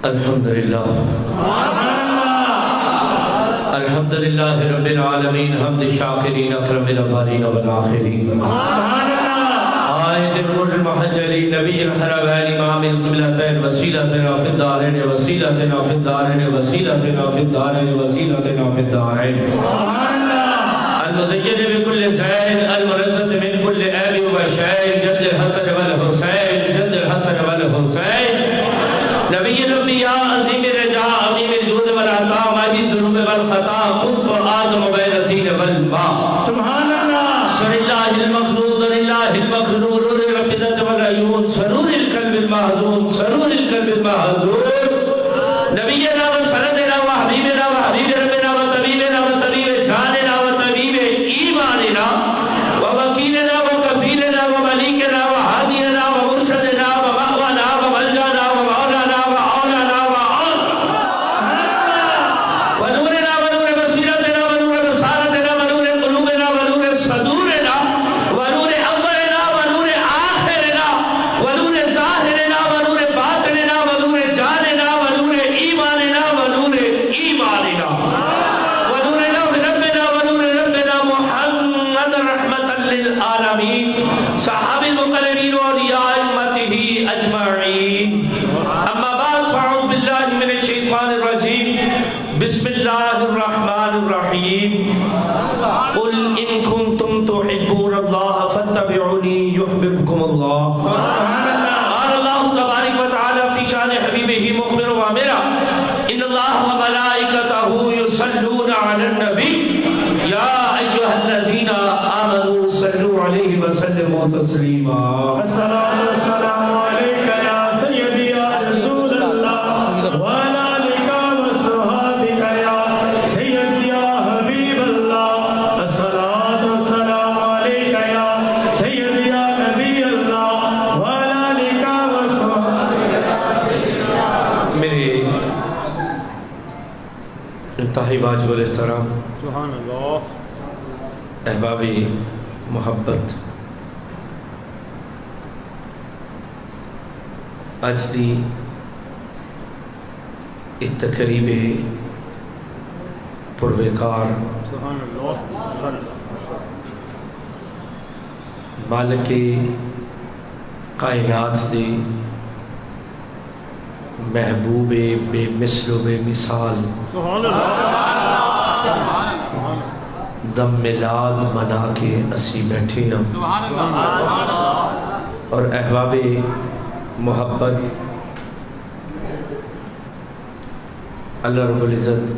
الحمدللہ الحمدللہ رب العالمین حمد الشاکرین اکرم الاولین والآخرین آیت الرول المحجلین نبی الحرمین امام القبلتین وسیلتنا فی الدارین وسیلتنا فی الدارین وسیلتنا فی الدارین وسیلتنا فی الدارین المزین بكل زین المرزت من كل آل وشین جد الحسن والحسین جد الحسن والحسین نبی الانبیاء عظیم الرجاء عظیم الجود والعطاء ماجد الذنوب والخطاء قلت آدم بین الدین والماء سبحان اللہ صلی اللہ المخلوق للہ المخلوق رفدت والعیون سرور القلب المحزون سرور القلب المحزون نبینا و سندنا و حبیبنا و حبیب ربنا و طبیبنا و طبیب جاننا و طبیب ایماننا و وکیلنا و کفیلنا و ملیکنا و حادینا و مرشدنا و مأوانا و ملجانا و مولانا و اولانا و ونورنا ونور بصیرتنا ونور بصارتنا ونور قلوبنا ونور صدورنا ونور اولنا ونور آخرنا ونور ظاہرنا ونور باطننا ونور جاننا ونور ایماننا ونور ایماننا ونور لوح ربنا ونور ربنا محمد رحمتا للعالمین صحابی المقربین واولیاء امته اجمعین اما بعد فاعوذ باللہ من الشیطان الرجیم بسم اللہ الرحمن الرحیم قل ان کنتم تحبون اللہ فاتبعونی یحببکم اللہ قال اللہ تبارک و تعالی فی شان حبیبہ مخبر وامرہ ان اللہ وملائکتہ یصلون علی النبی یا ایہا الذین آمنوا صلوا علیہ وسلموا تسلیما الصلاۃ والسلام علیک یا سیدی یا رسول اللہ وعلی آلک وصحبک یا سیدی یا حبیب اللہ الصلاۃ والسلام علیک یا سیدی یا نبی اللہ وعلی آلک وصحبک یا سیدی میرے انتہائی واجب الاحترام سبحان اللہ احبابی محبت اج دی ایک تقریب پرویکار سبحان اللہ مالک کائنات دے محبوب بے مثل و بے مثال سبحان اللہ دم میلاد منا کے اسی بیٹھے ہیں اور احباب محبت اللہ رب العزت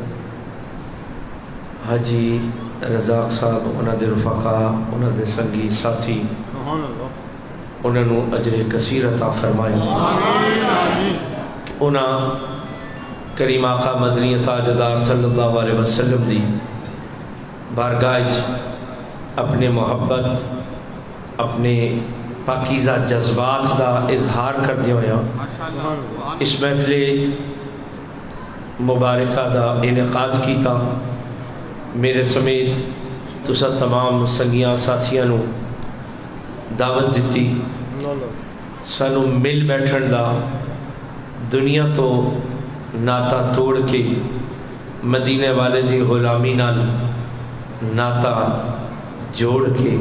حاجی رزاق صاحب انہاں دے رفقا انہاں دے سنگی ساتھی سبحان اللہ انہاں نو اجر کثیر عطا فرمائے کہ انہاں کریم آقا مدنی تاجدار صلی اللہ علیہ وسلم دی بارگاہ اپنے محبت اپنے پاکیزہ جذبات دا اظہار کر دیا ہویا اس محفل مبارکہ دا انعقاد کیتا میرے سمیت تسا تمام سنگیاں ساتھیاں نو دعوت دیتی سانو مل بیٹھن دا دنیا تو ناتا توڑ کے مدینے والے دی غلامی نال ناتا جوڑ کے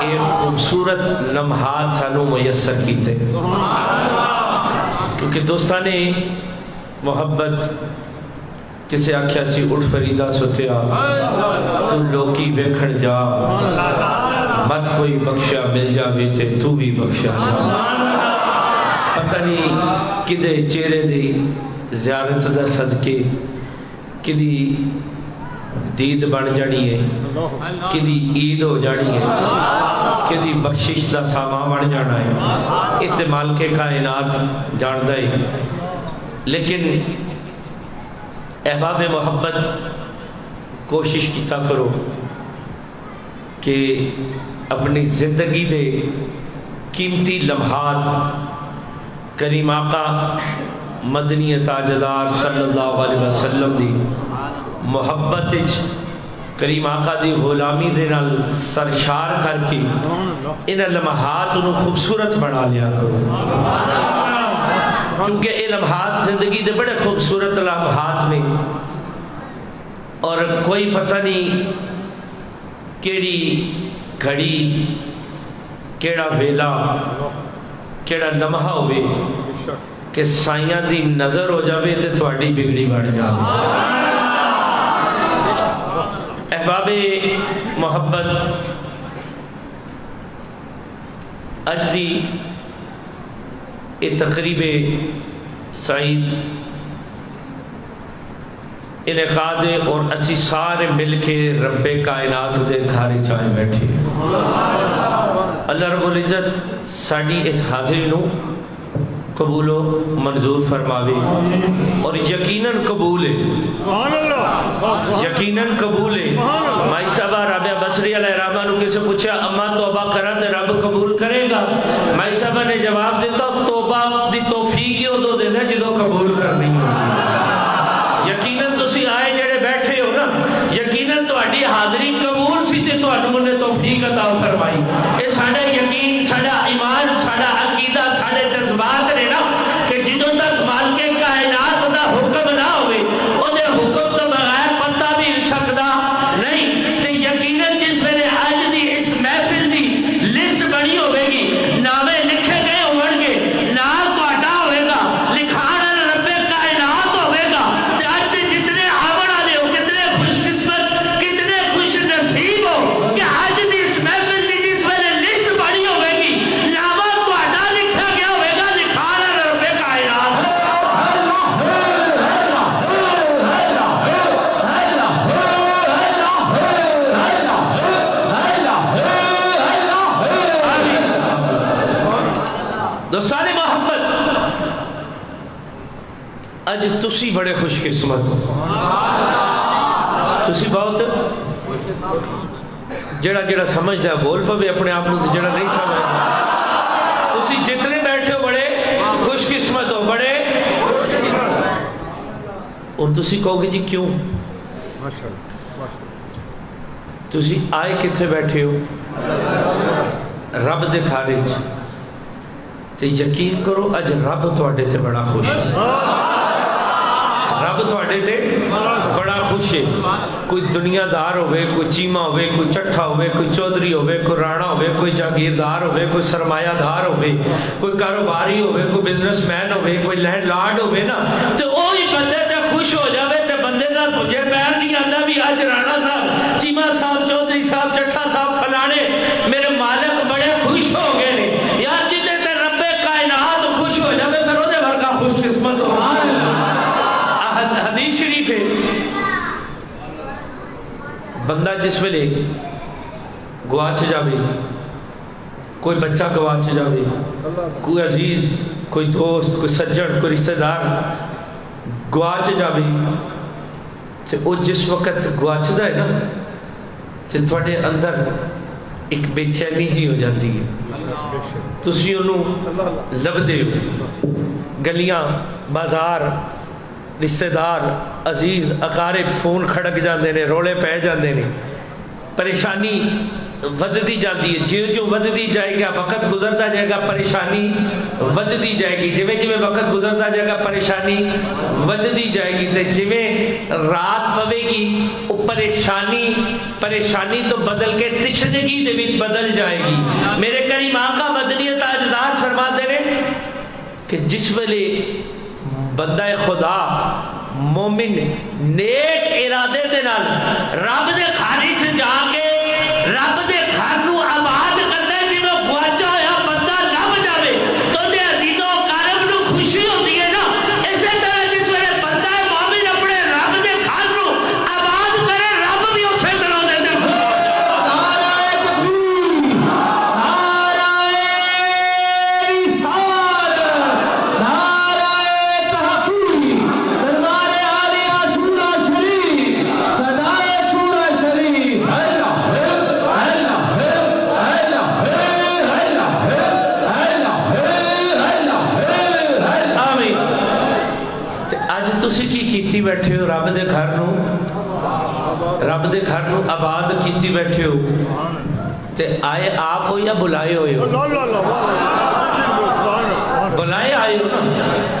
ایک خوبصورت لمحات سانو میسر کیتے کیونکہ دوستانے محبت کسے آکھیا سی اٹھ فریدہ ستیا تو لوکی بیکھن جا مت کوئی بخشا مل جاوے تے تو بھی بخشا جا پتہ نہیں کدے چہرے دی زیارت دا صدقے کدی دید بن جانی ہے کدی عید ہو جانی ہے کدی بخشش دا سامان بن جانا ہے احتمال کے کائنات جان دائی لیکن احباب محبت کوشش کیتا کرو کہ اپنی زندگی دے قیمتی لمحات کریم آقا مدنی تاجدار صلی اللہ علیہ وسلم دی محبت کریم آقا دی غلامی دے نال سرشار کر کے ان لمحات انہوں خوبصورت بنا لیا کرو کیونکہ یہ لمحات زندگی دے بڑے خوبصورت لمحات نے، اور کوئی پتہ نہیں کیڑی گھڑی، کیڑا ویلا، کیڑا لمحہ ہوئے کہ سائیاں دی نظر ہو جاوے تے تھوڑی بگڑی بڑھ جاوے۔ احباب محبت، اج دی یہ تقریب سعید انعقاد ہے، اور اسی سارے مل کے رب کائنات دے گھر چائے بیٹھے۔ اللہ رب العزت ساڑی اس حاضری نو قبول و منظور فرماوے، اور یقیناً قبول ہے، یقیناً قبول ہے۔ مائی صاحبہ رابعہ بصری علیہ الرحمہ نو کسے پوچھا اما توبہ کرا تے رب قبول کرے گا؟ مائی صاحبہ نے جواب دیتا توبہ دی توفیق ہی ادو دینا جدو قبول کرنی ہوتی۔ یقیناً تسی آئے جڑے بیٹھے ہو نا، یقیناً تہاڈی حاضری قبول سی تے تہانوں نے توفیق عطا فرمائی۔ اے ساڈا یقین، ساڈا ایمان، ساڈا عقیدہ، ساڈے جذبات نے نا کہ جدوں تک مالک کائنات دا حکم نہ ہوئے او دے حکم تو بغیر پتہ بھی ہل سکدا نہیں۔ تے یقیناً جس ویلے اج دی اس محفل دی لسٹ بنی ہوے گی، نامے لکھے گئے ہون گے، نام تہاڈا ہوئے گا، لکھان والا رب کائنات ہوئے گا، تے اج دے جتنے آون والے ہو کتنے خوش قسمت، کتنے خوش نصیب ہو کہ اج دی اس محفل دی جس ویلے لسٹ بنی ہوے گی، نامہ تہاڈا لکھا گیا ہوئے گا، لکھان والا رب کائنات۔ دوستان محبت، اج تسی بڑے خوش قسمت ہو، تسی بہت جڑا جڑا سمجھدا ہے بول پوے اپنے آپ کو، جڑا نہیں سمجھدا، تسی جتنے بیٹھے ہو بڑے خوش قسمت ہو، بڑے، اور تسی کہو گے جی کیوں؟ تسی آئے کتنے بیٹھے ہو؟ رب دے گھر وچ، تے یقین کرو اج رب تواڈے تے بڑا خوش ہے، رب تواڈے تے بڑا خوش ہے۔ کوئی دنیا دار ہوئے، کوئی چیمہ ہوئے، کوئی چٹھا ہوئے، کوئی چودھری ہوئے، کوئی رانا ہوئے، کوئی جاگیردار ہوئے، کوئی سرمایہ دار ہوئے، کوئی کاروباری ہوئے، کوئی بزنس مین ہوئے، کوئی لینڈ لارڈ ہوئے نا، تو وہی بندے تے خوش ہو جاوے تے بندے دا مجھے پیر نہیں آتا بھی آج رانا صاحب، چیمہ صاحب، چودھری صاحب، چٹھا صاحب، فلانے میرے مالک بڑے خوش ہو گئے نے۔ یار جتے تے رب کائنات خوش ہو جاوے پھر وہ دے ورگا خوش قسمت ہو۔ حدیث شریف ہے، بندہ جس ویلے گواچ جاوے، کوئی بچہ گواچ جاوے، کوئی عزیز، کوئی دوست، کوئی سجن، کوئی رشتہ دار گواچ جاوے، تے وہ جس وقت گواچدا ہے نا تے تواڈے اندر ایک بے چینی جی ہو جاتی ہے، تسی انہوں لبدے ہو، گلیاں، بازار، رشتہ دار، عزیز، اقارب فون کھڑک جاندے نے، رولے پہ جاندے نے، پریشانی ودتی جاتی ہے، جیوں جیوں ودتی جائے گا وقت گزرتا جائے گا پریشانی ودتی جائے گی، جویں جویں وقت گزرتا جائے گا پریشانی ودتی جائے گی، تے جویں رات پوے گی وہ پریشانی تو بدل کے تشنگی دے وچ بدل جائے گی۔ میرے کریم آقا مدنی تاجدار فرماتے ہیں کہ جس ویلے بندہ خدا مومن نیک ارادے دے نال رب دے گھر وچ جا کے رب دے گھر نو آباد کردا ہے، جویں گواچا ہویا بندہ لب جاوے تو دے عزیزوں اقارب نو خوشی ہوندی ہے نا، اسی طرح جس ویلے بندہ مومن اپنے رب دے گھر نو آباد کرے رب بھی اسی طرح دے دے۔ تسی کی کیتی بیٹھے ہو؟ رب دے گھر نو آباد کیتی بیٹھے ہو، تے آئے آپ ہو یا بلائے ہوئے ہو؟ بلائے آئے ہو نا،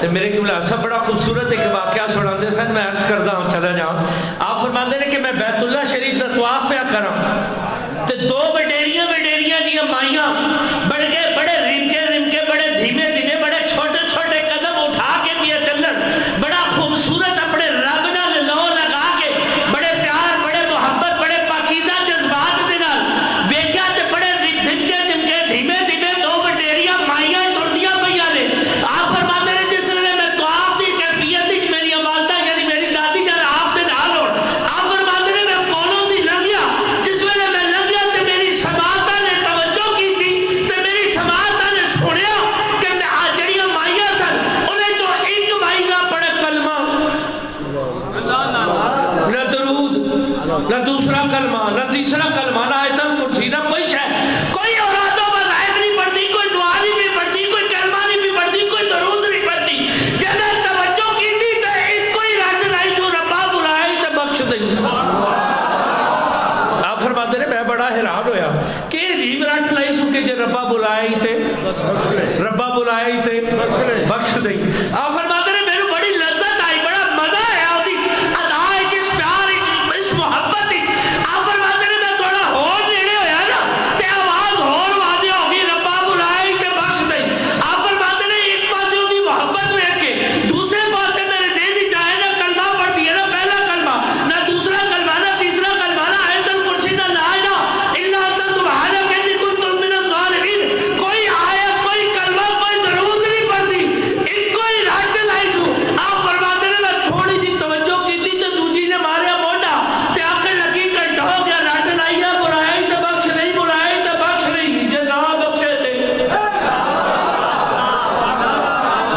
تے تو میرے قبلہ صاحب بڑا خوبصورت ایک واقعہ سناتے سن، میں عرض کرتا ہوں چلا جاؤں. آپ فرماتے ہیں کہ میں بیت اللہ شریف کا طواف پیا کرا تو دو وڈیریاں جی مائیاں بڑے رمکے بڑے دھیمے بڑے چھوٹے چھوٹے قدم اٹھا کے پیا چلن، بڑا خوبصورت اپنے رب نال لو لگا کے بڑے پیار بڑے محبت بڑے پاکیزہ جذبات دے نال ویکھیا تے بڑے دھمکے دھیمے دو وڈیریاں مائیاں ٹردیاں پਈاں نے. آپ فرماتے ہیں جس ویلے میں طواف دی کیفیت وچ میری والدہ یعنی میری دادی جان آپ دے نال ہون، آپ فرماتے ہیں میں کولوں دی لنگیا، جس ویلے میں لنگیا تے میری سماعتاں نے توجہ کیتی تے میری سماعتاں نے سنیا کہ میں جڑیاں مائیاں سن انہیں تو ایک مائی نہ پڑھے کلمہ نہ درود نہ دوسرا کلمہ نہ تیسرا کلمہ نہ آیت الکرسی نہ کوئی شے، کوئی اوراد و وظائف نہیں پڑھتی، کوئی دعا نہیں پڑھتی، کوئی کلمہ نہیں پڑھتی، کوئی درود نہیں پڑھتی. جب توجہ کیتی تے ایک کوئی رٹ لائی جو ربا بلائی تے بخش دئی. آپ فرماتے ہیں میں بڑا حیران ہویا کہ عجیب رٹ لائی سو کہ جے ربا بلائی تے بخش دئی. آپ فرماتے ہیں میرے بڑی لذت آئی، بڑا مزہ آیا اودی ادا اس پیار اس محبت. آپ فرماتے ہیں میں تھوڑا ہور نیڑے ہویا نا تے آواز ہور واضح ہو گئی ربا بلائی تے بخش دئی. آپ فرماتے ہیں ایک پاسے اودی محبت ویکھ کے دوسرے پاسے میرے ذہن وچ آیا نہ کلمہ پڑھتی ہے نہ پہلا کلمہ نہ دوسرا کلمہ نہ تیسرا کلمہ نہ آیت الکرسی نہ لا الہ الا انت سبحانک انی کنت من الظالمین. کوئی آیت کوئی کلمہ کوئی درود نہیں پڑھتی، ایک کوئی رٹ لائی سو. آپ فرماتے ہیں میں تھوڑی سی توجہ کیتی تے دوجی نے ماریا موڈا تے آکے لگی گھنٹہ ہو گیا رٹ لائیا بلائی تے بخش نہیں جے نہ بخشے تے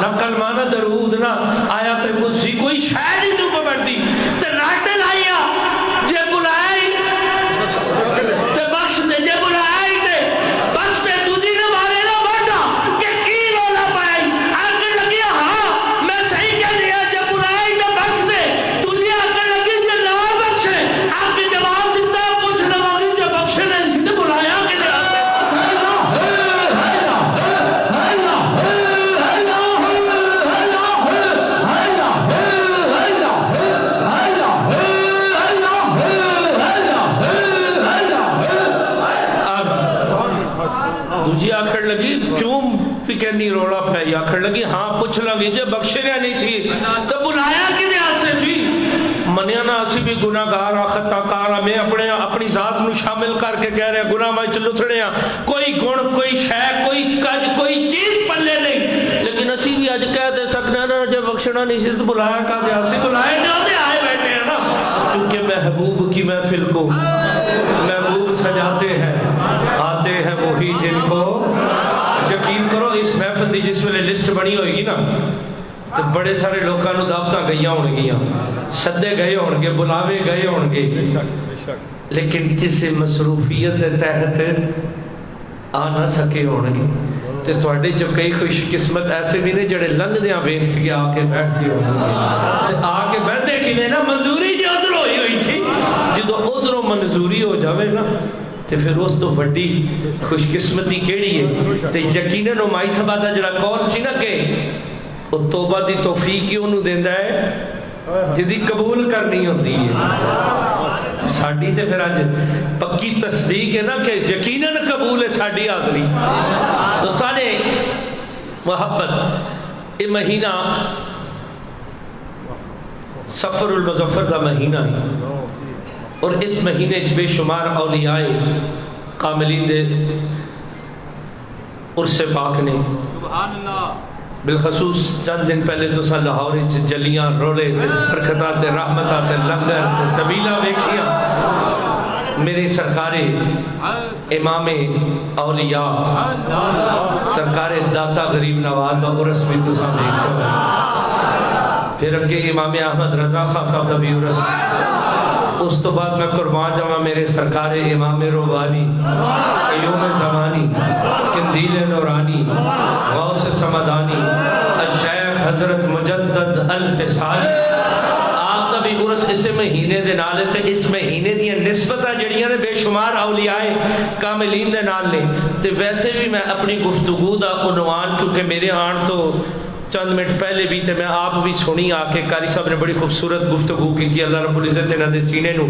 نہ کلمہ نہ درود نہ آیت الکرسی کوئی شے نہیں تو پڑھتی تے رٹ لائیا جے بلائی تے بخش دے جے بلائی تے بخش دے. دوجی نے مارے نہ موڈا کہ کی رولا پائی آکے لگی ہاں میں صحیح کہہ رہا جے بلائی تے بخش دے. دوجی آکے لگی جے نہ بخشے آکے جواب دیتا پوچھ لواگی جے بخشے نے سی بلایا کہ دوجی آکھڑ لگی چوم پی کہنی روڑا پھائی آکھڑ لگی ہاں پوچھ لگی جے بخشے گیا نہیں سی تو بلایا کہ نہیں آسے سی منیا نہ اسی بھی گناہگار خطا کارا میں اپنی ذات نو شامل کر کے کہہ رہے ہیں گناہ میں چلو تھڑے ہیں کوئی گن کوئی شے کوئی کج کوئی چیز پلے نہیں لیکن اسی بھی آج کہہ دے سکنے نا جے بخشنا نہیں سی تو بلایا کہا دے آسی بلائے نہیں ہوتے آئے بیٹھے ہیں نا کیونکہ محبوب کی محفل کو محبوب سجاتے ہیں آتے ہیں وہی جن کو یقین کرو اس محفل دی جس ویلے لسٹ بنی ہوئے گی نا تو بڑے سارے لوگاں نو دعوتاں گئیاں ہون گیاں سدے گئے ہون گے بلاوے گئے ہون گے لیکن کسی مصروفیت دے تحت آ نہ سکے ہون گے تے تواڈے جو کئی خوش قسمت ایسے بھی نے جڑے لنگ دیاں ویکھ کے آ کے بیٹھ گئے ہون گے آ کے بیٹھے کیویں نا منظوری جے ادھر ہوئی سی جدوں ادھروں منظوری ہو جاوے نا تے پھر اس تو بڑی خوش قسمتی کیڑی ہے تے یقیناً مائی صاحبہ دا جڑا قول سی نا کہ وہ توبہ دی توفیق ہی انہوں دیندا ہے جدی قبول کرنی ہوندی ہے ساڈی تے پھر اج پکی تصدیق ہے نا کہ یقیناً قبول ہے ساڈی حاضری. دوستاں نے محبت یہ مہینہ سفر المظفر دا مہینہ ہے اور اس مہینے بے شمار اولیاء کاملین دے عرص پاک نے سبحان اللہ بالخصوص چند دن پہلے تو سا لاہور جلیاں رولے برکتات رحمتات لنگر سبیلہ ویکھیاں میرے سرکار امام اولیاء سرکار داتا غریب نواز و عرص بھی تو سا دیکھو پھر اگے امام احمد رضا خان صاحب دا بھی عرص اس تو بعد میں قربان جاواں میرے سرکار امام روحانی قیوم زمانی قندیل نورانی غوث سمدانی الشیخ حضرت مجدد الفصال آپ کا بھی عرس اس مہینے دے نال تے اس مہینے دی نسبتاں جڑیاں نے بے شمار اولیاء کاملین دے نال نے تے ویسے بھی میں اپنی گفتگو دا عنوان کیونکہ میرے آن تو چند منٹ پہلے بھی تے میں آپ بھی سنی آ کے قاری صاحب نے بڑی خوبصورت گفتگو کی تھی. اللہ رب العزت انہاں دے سینے نو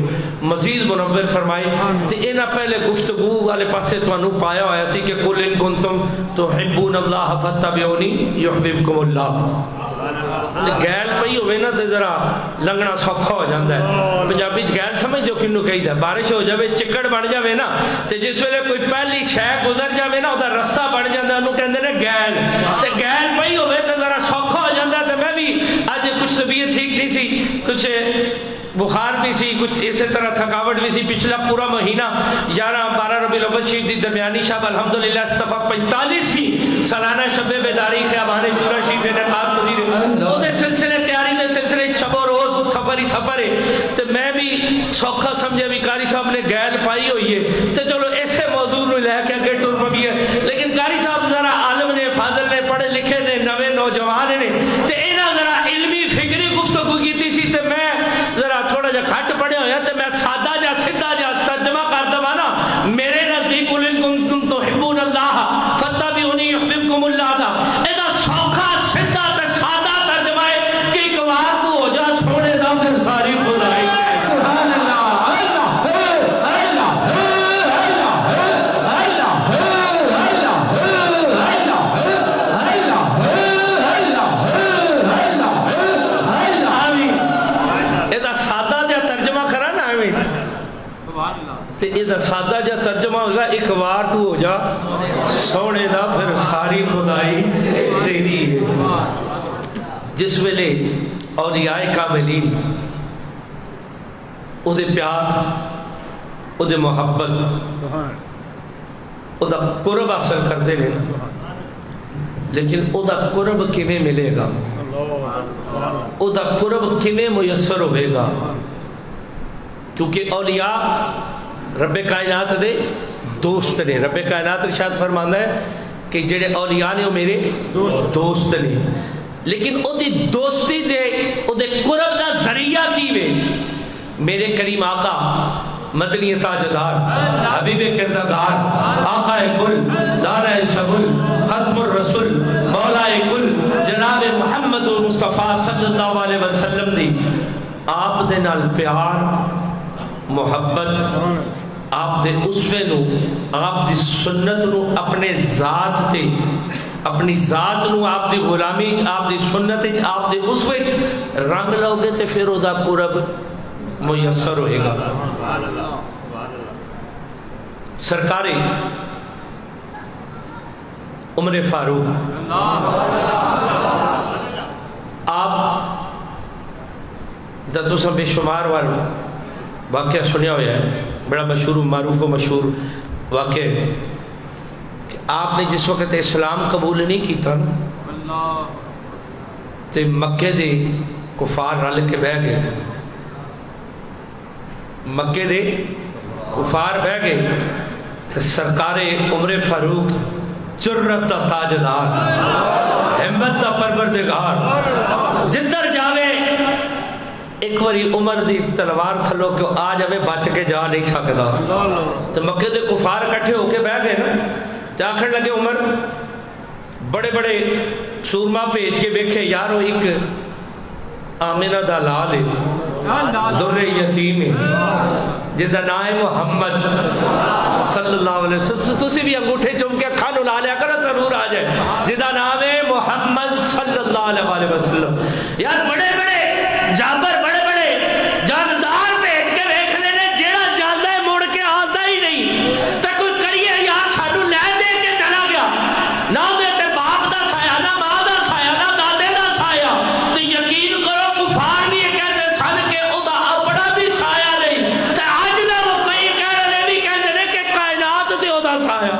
مزید منور فرمائے. تے انہاں پہلے گفتگو والے پاسے تانوں پایا ہویا سی کہ قل ان کنتم تحبون اللہ فاتبعونی یحببکم اللہ. تے گیل پئی ہوئے نا تے ذرا لنگنا سوکھا ہو جاتا ہے. پنجابی چ گیل سمجھ جو کنوں کہی دا, بارش ہو جاوے چکڑ بن جاوے نا تے جس ویلے کوئی پہلی شے گزر جاوے نا او دا رستہ بن جاندا انہوں کہندے نے گیل. تے گیل پئی ہوئے تے ذرا سوکھا ہو جاتا. تے میں بھی اج کچھ طبیعت ٹھیک نہیں سی, کچھ بخار بھی سی, کچھ اسی طرح تھکاوٹ بھی سی. پچھلا پورا مہینہ 11-12 ربیع الاول شریف دی درمیانی شب الحمدللہ استفاق 45ویں سالانہ شب بیداری خیابان چورا شریف انعقاد پذیر او دے سلسلے تیاری دے سلسلے شب و روز سفر ہی سفر ہے. تے میں بھی سوکھا سمجھے بھی قاری صاحب نے گیل پائی ہوئی ہے تے چلو ایسے موضوع نو لے کے اگے ٹر پئی ہے. لیکن قاری صاحب ذرا عالم نے, فاضل نے, پڑھے لکھے نے, نوے نوجوان نے تے انہاں ذرا علمی فکری گفتگو کیتی سی. تے میں ذرا تھوڑا جا گھٹ پڑھیا ہویا تے میں سادہ جا سیدھا جا ترجمہ کر دواں نا. میرے نزدیک قل ان کنتم تحبون اللہ فاتبعونی یحببکم اللہ دا ایدا سوکھا سیدھا تے سادہ ترجمہ ہے کہ ایک بار تو ہو جا سونے دا پھر ساری خدائی. سبحان اللہ. تے یہ سادہ جا ترجمہ ہوگا ایک بار تو ہو جا سونے دا پھر ساری خدائی تیری ہے. جس ویلے اولیاء کاملین او دے پیار, او دے محبت, او دا قرب حاصل کردے نے, لیکن او دا قرب کیویں ملے گا, او دا قرب کیویں میسر ہوئے گا؟ کیونکہ اولیاء رب کائنات دے دوست نے. رب کائنات ارشاد فرماندا ہے کہ جڑے اولیاء نے وہ میرے دوست نے, لیکن او دی دوستی دے او دے قرب دا ذریعہ کی وے؟ میرے کریم آقا مدنی تاجدار حبیب کردگار آقا کل دارہ شغل ختم الرسول مولا کل جناب محمد مصطفیٰ صلی اللہ علیہ وسلم دی آپ دے نال پیار محبت, آپ دے اسوے نو, آپ دی سنت نو اپنے ذات تے, اپنی ذات نو آپ دی غلامی, آپ دی سنت, آپ دے اسوے رنگ لو گے تے پھر او دا قرب میسر ہوئے گا. سرکار عمر فاروق آپ دا تو سب بے شمار واقعہ سنیا ہوا ہے, بڑا مشہور معروف و مشہور واقعہ کہ آپ نے جس وقت اسلام قبول نہیں کیتا تے مکے دے کفار رل کے بہ گئے, مکے دے کفار بہ گئے تے سرکار عمر فاروق جرت دا تاجدار, ہمت دا پروردگار, جدھر جاوے ایک باری عمر دی تلوار تھلو کہ آ جاوے بچ کے جا نہیں سکتا. تو مکے دے کفار کٹھے ہو کے بہ گئے نا, تے آکھن لگے عمر بڑے بڑے سورما بھیج کے ویکھے یارو ایک آمنہ دا لال ہے, در یتیم ہے, جدا نام ہے محمد صلی اللہ علیہ وسلم. تسی بھی انگوٹھے چوم کے کھانو لا لیا کرو ضرور آ جائے, جدا نام ہے محمد صلی اللہ علیہ وسلم. یار بڑے بڑے جابر بڑے بڑے جاندار بھیج کے ویکھ لینے, جیڑا جاندا ہے مڑ کے آتا ہی نہیں. تے کوئی کریے یار سانو لے دے کے چلا گیا, نہ دے تے باپ دا سایہ, نہ ماں دا سایہ, نہ دادے دا سایہ. تے یقین کرو کفار بھی یہ کہتے سن کہ او دا اپنا بھی سایہ نہیں. تے اج دا وہ کئی کہہ رہے بھی کہندے نے کہ کائنات تے او دا سایہ.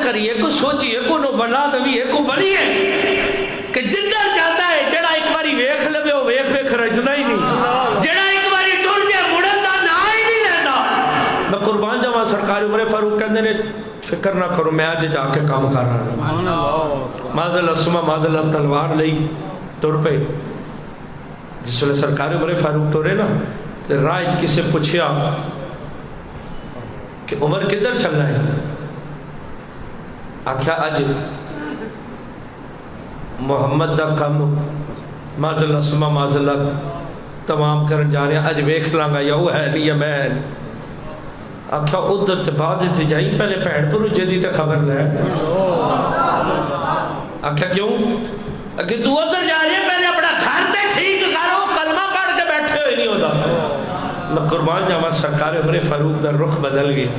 کریے کو سوچیے کو نو بلا دویے کو بلی ہے کہ جدر جاتا ہے جڑا ایک باری ویکھ لے وہ ویکھ رجدا ہی نہیں, جڑا ایک باری ٹر جائے مڑن دا نا ہی نہیں رہتا. میں قربان جاواں سرکار عمر فاروق کہندے نے فکر نہ کرو میں اج جا کے کام کر رہا ہوں. معاذ اللہ معاذ اللہ تلوار لئی ٹر پے. جس ویلے سرکار عمر فاروق ٹرے نا تو راہ کسی پوچھیا کہ عمر کدھر چلنا ہے؟ آکھیا اج محمد دا کم معذاللہ سما معذاللہ تمام کرن جا رہے ہیں، اج ویکھ لانگا یا وہ ہے نہیں یا میں ہے۔ آکھیا ادھر تے بعد تے جائیں پہلے پہن پر جدی تے خبر لے۔ آکھیا کیوں؟ کہ تو ادھر جا رہے ہیں پہلے اپنا گھر تے ٹھیک کرو، کلمہ پڑھ کے بیٹھے ہوئے نہیں ہوتا۔ میں قربان جاواں سرکار عمر فاروق دا رخ بدل گیا،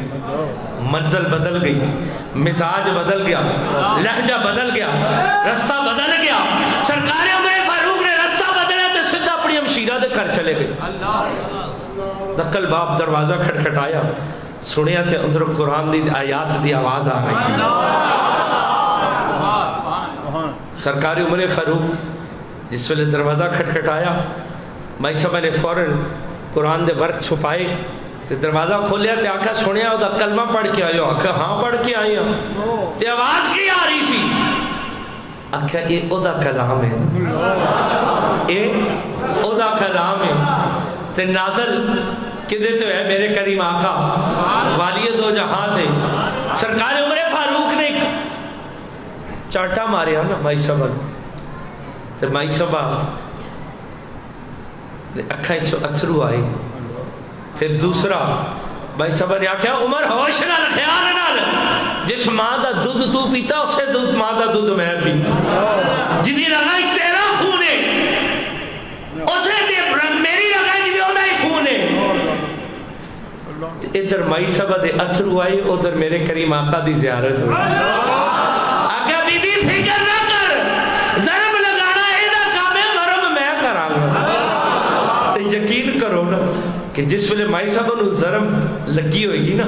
منزل بدل گئی، مزاج بدل گیا، لہجہ بدل گیا، رستہ بدل گیا۔ سرکار عمر فاروق نے رستہ بدلا تو سیدھا اپنی ہمشیرہ دے گھر چلے گئے۔ دکل باپ دروازہ کھٹکھٹایا، سنیا تے اندر قرآن دی آیات دی آواز آ گئی۔ سرکار عمر فاروق جس ویلے دروازہ کھٹکھٹایا، مائی صاحب نے فوراً قرآن دے ورق چھپائے تے دروازہ کھولیا تے آکھا سنیا او دا کلمہ پڑھ کے آئے ہو؟ آکھا ہاں پڑھ کے آئی ہوں۔ تے آواز کی آ رہی سی؟ آکھا یہ او دا کلام ہے، اے او دا کلام ہے۔ تے نازل کدے تو ہے میرے کریم آقا والی دو جہاں تھے۔ سرکار عمر فاروق نے چاٹا ماریا نا مائی صاحب تے مائی صاحب اکھائیں چو اتھرو آئی۔ پھر دوسرا بھائی صاحب نے آکھا عمر ہوش نال خیال نال، جس ماں دا دودھ تو پیتا اسے دودھ ماں دا دودھ میں پیتا، جنہی رگائی تیرا خون ہے اسے میری رگائی بھی ہونا ہی خون ہے۔ ادھر مائی صاحب دے اتھرو آئی، ادھر میرے کریم آقا دی زیارت ہوئی۔ آگے بی بی فکر نہ کر، ضرب لگانا ایدہ کامے مرم میں کرام۔ تو یقین کرو نا کہ جس ویلے مائی صاحب نے ضرب لگی ہوئے گی نا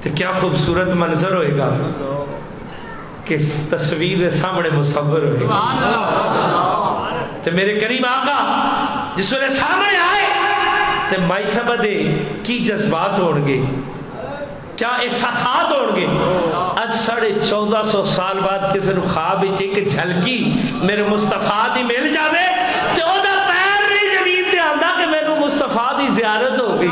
تو کیا خوبصورت منظر ہوئے گا کہ تصویر سامنے مصور ہوئے گا۔ تو میرے کریم آقا جس ویلے سامنے آئے تو مائی صاحب دے کی جذبات ہوڑ گے، کیا احساسات ہوڑ گے۔ آج 1450 سال بعد کسی نے خواب ایک جھلکی میرے مصطفیٰ دی مل جاوے تو او دا پیر نہیں زمین تے آندہ کہ میں نے مصطفیٰ دی زیارت ہو گئی۔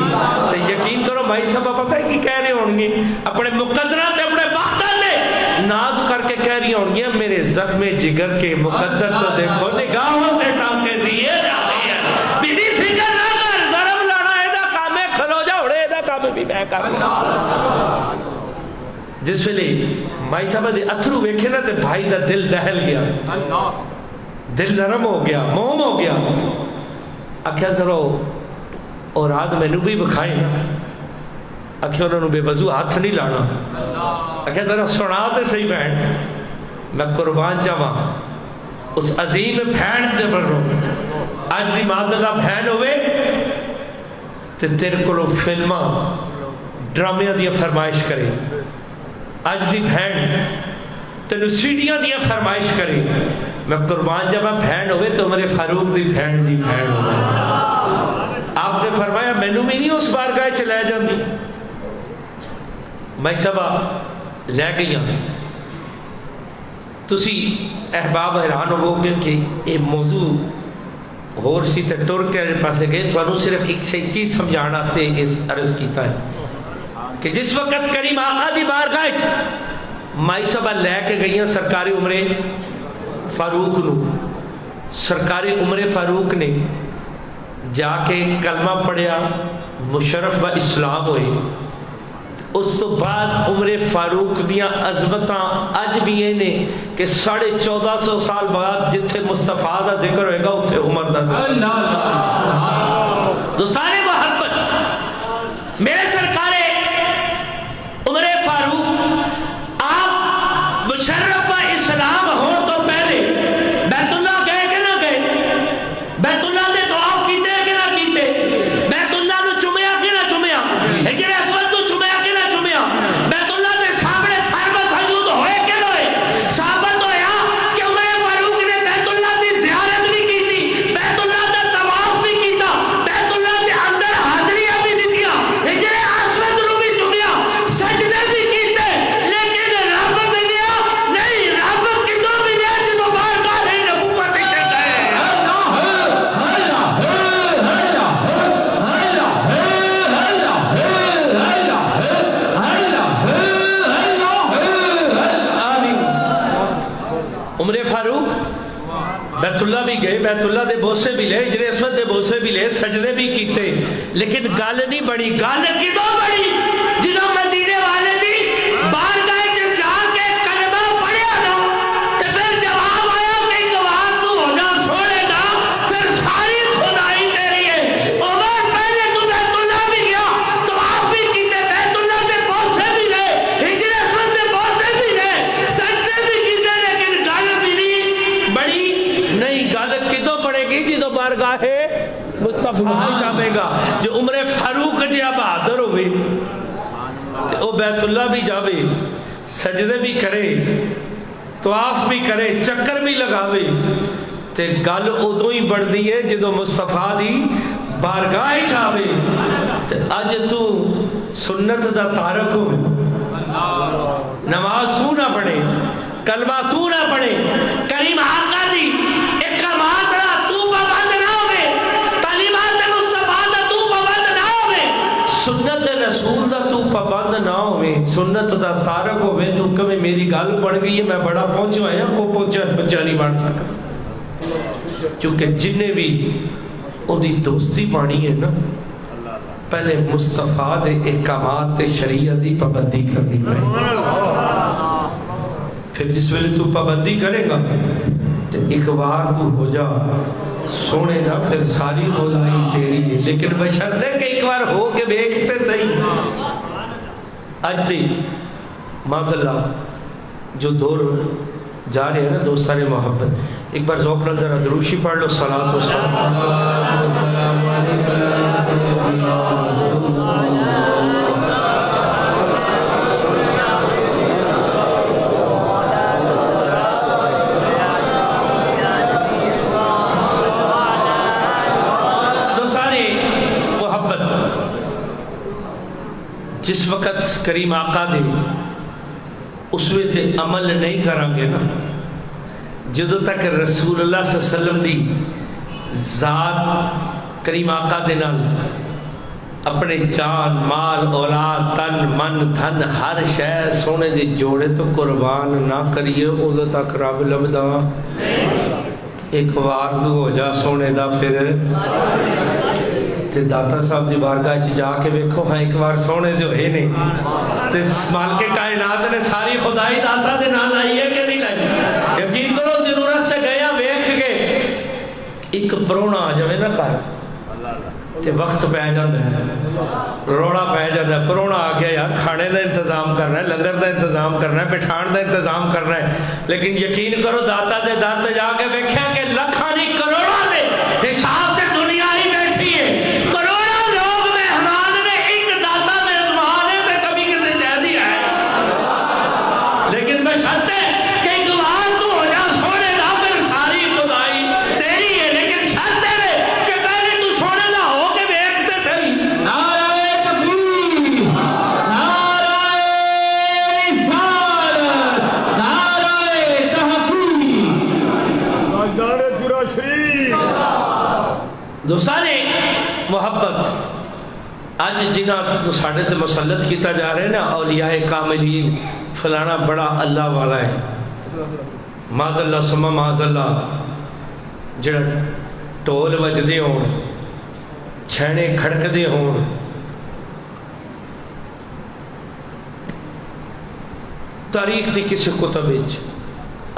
تو یقین کرو مائی صاحب پتہ ہے کی کہہ رہے ہوں گے؟ اپنے مقدرہ تے اپنے بختہ لے ناز کر کے کہہ رہی ہوں گے میرے زخم جگر کے مقدر تو دیکھو نگاہوں سے ٹانکے دیے جاتے ہیں۔ بی بی فکر نہ کر، ضرب لانا ایدہ کامے کھلو جا اڑے ایدہ کامے بھی میں کر۔ جس ویلے مائی صاحب دے اتھرو ویکھے نا تے بھائی دا دل دہل گیا، دل نرم ہو گیا، موم ہو گیا۔ آکھیا ذرا اور آج میں نے بھی بکھائیں، آکھیا انہوں نے بے وضو ہاتھ نہیں لانا۔ آکھیا ذرا سنا تے صحیح بہن، میں قربان جاواں اس عظیم بہن دے بڑھوں آج دی معذلہ بہن ہوئے تے تیرے کو فلمہ ڈرامیاں دیا فرمائش کرے، آج دی بہن تینو سیڈیاں دیا فرمائش کرے۔ میں قربان جب بہن ہوئے تو میرے فاروق دی بہن ہوئے۔ آپ نے فرمایا میں نے بھی نہیں اس بارگاہ چلائے جاندی۔ میں سب لے گئی ہوں۔ تسی احباب حیران ہو گئے کہ یہ موضوع اور سی تے ٹر کے پاسے گئے تو انہوں صرف ایک چیز سمجھانا سے اس عرض کیتا ہے کہ جس وقت کریم آقا دی بارگاہ مائی صاحب لے کے گئی ہیں سرکار عمر فاروق نو، سرکار عمر فاروق نے جا کے کلمہ پڑھیا، مشرف و اسلام ہوئے۔ اس تو بعد عمر فاروق دیاں عظمتاں اج بھی یہ نے کہ 1450 سال بعد جتھے مصطفیٰ دا ذکر ہوئے گا اتھے عمر دا ذکر۔ دوستان محبت، میرے سرکار عمر فاروق آپ مشرف و اسلام ہون تو پہلے بیت اللہ گئے کہ نہ گئے؟ بیت اللہ نے طواف کیتے کہ نہ کیتے؟ بیت اللہ نے چمیا کہ نہ چمیا؟ حجر اسود نے چمیا کہ نہ چمیا؟ بیت اللہ نے سامنے سرب سجود ہوئے کہ نہ ہوئے؟ ثابت ہویا کہ عمر فاروق نے بیت اللہ کی زیارت بھی کی تھی، بیت اللہ کا طواف بھی کیتا، بیت اللہ کے اندر حاضریاں بھی دیا، حجر اللہ بھی گئے, بیت اللہ دے بوسے بھی لے, حجر اسود دے بوسے بھی لے, سجدے بھی کیتے, لیکن گل نہیں بڑی. گل کدوں بڑی جدوں مدینے والے دی بارگاہ وچ جا کے کلمہ پڑھیا نا تے پھر جواب آیا کہ گواہ تو ہو جا سونے دا, پھر ساری خدائی تیری ہے. عمر پہلے تو بیت اللہ بھی گیا, طواف بھی کیتے, بیت اللہ دے بوسے بھی لے, حجر اسود دے بوسے بھی لے, سجدے بھی کیتے, لیکن گل بھی بڑی نہیں. گل کدوں پڑے گی جدوں بارگاہ مصطفیٰ جاوے گا. جو عمر فاروق جہا بہادر ہوئے تے او بیت اللہ بھی جاوے, سجدے بھی کرے, طواف بھی کرے, چکر بھی لگاوے, تے گل ادوں ہی بڑھدی ہے جدوں مصطفیٰ دی بارگاہ جاوے. تے اج تو سنت دا تارک ہوئے, نماز تو نہ پڑھے, کلمہ تو نہ پڑھے, کریم آقا دی احکامات تو پابند نہ ہوئے, تعلیمات مصطفیٰ دا تو پابند نہ ہوئے, سنت رسول دا تو پابند نہ ہوئے, سنت دا تارک ہوئے, تو کبھی میری گل بڑھ گئی ہے, میں بڑا پہنچو آیا, کو پہنچا نہیں بڑھ سکتا. کیونکہ جنہیں بھی او دی دوستی بانی ہے نا, پہلے مصطفیٰ دے احکامات تے شریعت دی پابندی کرنی پڑے. پھر جس ویلے تو پابندی کرے گا تو ایک بار تو ہو جا سونے گا, پھر ساری خدائی تیری ہے. لیکن بشرط ہے کہ ایک بار ہو کے دیکھتے صحیح. آج دی معذاللہ جو دور جا رہے ہیں نا دوستان محبت, ایک بار ذوق نال ذرا دروشی پڑھ لو. صلاۃ و سلام جس وقت کریم آقا دے اس میں تے عمل نہیں کریں گے نا, جدو تک رسول اللہ صلی اللہ علیہ وسلم دی ذات کریم آقا دے نال اپنے جان مال اولاد تن من دھن ہر شے سونے دے جوڑے تو قربان نہ کریے, ادو تک رب لبدا. ایک بار تو ہو جا سونے دا, پھر تے داتا صاحب دی بارگاہ چ جا کے ویکھو, ہاں ایک بار سونے دے ہوئے نے تے مالک کائنات نے ساری خدائی داتا دے نال آئی ہے کہ نہیں لائی. یقین کرو ضرورت سے گیا ویکھ کے ایک پرونا آ جائے نا گھر تے وقت پہ جاتا ہے, روڑا پہ جاتا ہے, پرونا آ گیا یار کھانے دا انتظام کرنا ہے, لنگر دا انتظام کرنا ہے, بٹھان دا انتظام کرنا ہے. لیکن یقین کرو داتا دے در تے جا کے ویکھیا کہ لکھاں نہیں کروڑاں دے حساب تے دنیا ہی بیٹھی ہے. دوستان محبت آج جنہاں ساڑھے تے مسلط کیتا جا رہے ہیں نا اولیاء کاملین, فلانا بڑا اللہ والا ہے, معاذاللہ سما معاذاللہ, جڑا ٹول وجدے ہون, چھینے کھڑک دے ہون, تاریخ دی کسی کتب وچ,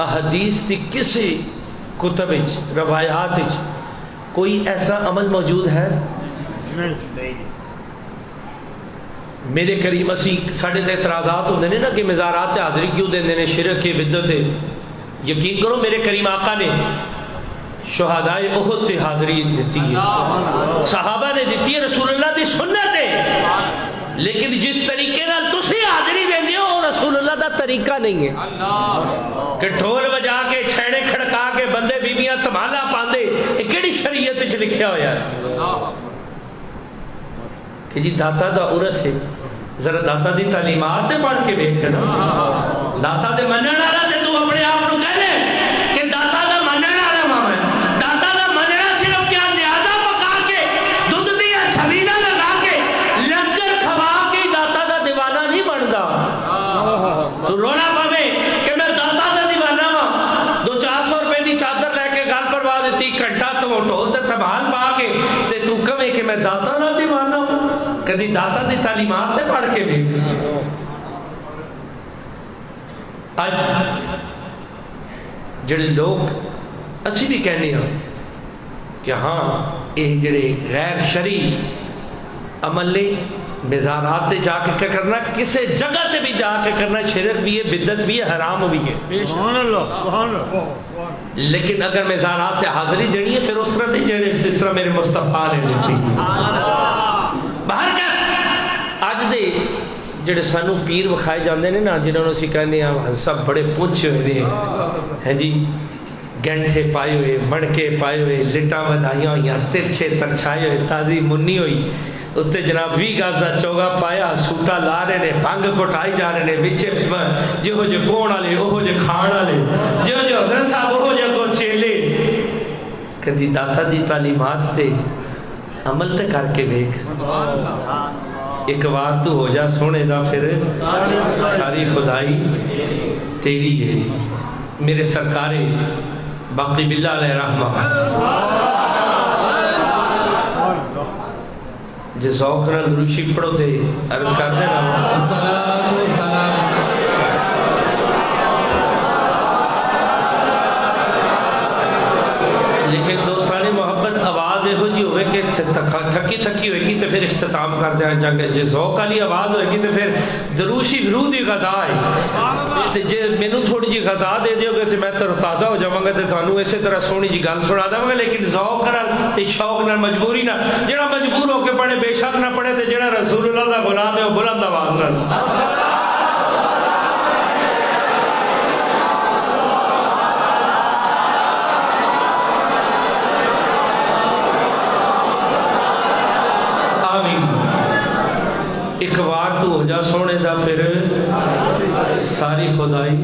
احادیث دی کسی کتب وچ, روایات وچ کوئی ایسا عمل موجود ہے؟ میرے کریم اسی ساڑھے تے اعتراضات ہوندے نے نا کہ مزارات تے حاضری کیوں دیندے نے, شرک کی بدعت ہے. یقین کرو میرے کریم آقا نے شہدائے احد تے حاضری دیتی ہے, صحابہ نے دیتی ہے, رسول اللہ دی سنت ہے. لیکن جس طریقے نال تسی حاضری دیندے ہو وہ رسول اللہ دا طریقہ نہیں ہے کہ ڈھول بجا کے چھیڑے کھڑکا کے بندے بیبیاں تمالا پاندے. یہ کیڑی شریعت وچ لکھیا ہوا ہے کہ جی داتا دا عرس ہے, ذرا داتا دی تعلیمات تے پڑھ کے دیکھ نا. داتا دے منن والا تے تو اپنے آپ نو کہہ لے کہ داتا دا منن والا ماما ہے. داتا دا مننا صرف کیا نیازا پکا کے دودھ دیا سوینا لگا کے لنگر کھوا کے داتا دا دیوانہ نہیں بندا. تو رونا پاوے کہ میں داتا دا دیوانہ ہاں, 200-400 روپے دی چادر لے کے گھر پرواز ہے کہ میں داتا نہ دیوانا ہوں؟ کدی داتا دی تعلیمات تے پڑھ کے بھی آج جڑے لوگ اسی بھی کہنے ہیں کہ ہاں یہ جڑے غیر شرعی عمل نے مزارات تے جا کے کیا کرنا، کسے جگہ تے بھی جا کے کرنا، شرک بھی ہے، بدعت بھی ہے، حرام بھی ہے. سبحان اللہ سبحان اللہ. لیکن اگر مزارات تے حاضری جڑی ہے پھر اس طرح نہیں جڑے اس طرح میرے مصطفیٰ نے دیتی. باہر کر اج دے جڑے سانو پیر وکھائے جاندے نے نا، جنہوں نے اسی کہنے ہیں سب بڑے پونچھے ہوئے ہیں جی، گینٹھے پائے ہوئے، مڑکے پائے ہوئے، لٹاں بدھائیاں ہوئی، ترچھے ترچھائے ہوئے، تازی منی ہوئی، اتنے جناب 20 گز کا چوگا پایا، سوٹا لا رہے نے، بھنگ کٹائی جا رہے نے، بچے جہو جے کون والے اوہو جے کھان والے، جو جو حضرت صاحب اوہو جے کو چیلے. کدی داتا دی تعلیمات تے عمل تے کر کے دیکھ. ایک بار تو ہو جا سونے دا، پھر ساری خدائی تیری ہے. میرے سرکار باقی باللہ علیہ رحمہ جی ذوق نال دروشی پڑھو تے عرض کر دے نا. لیکن دوستانی محبت آواز یہو جی ہوئے کہ تھکی تھکی ہوئے گی تو پھر اختتام کر دیں جا کے. جی ذوق والی آواز ہوئے گی تو پھر دروشی درود دی غذا ہے. جی مینوں تھوڑی جی غذا دے دیو گے تو میں تر تازہ ہو جاواں گا تے تانوں اسی طرح سونی جی گل سنا داں گا. لیکن ذوق نال تے شوق نال، مجبوری نال، جڑا مجبور ہو کے پڑھے بے شک نہ پڑھے، تے جڑا رسول اللہ دا غلام ہے وہ بلند آواز نال ایک بار تو ہو جا سونے دا، پھر ساری خدائی.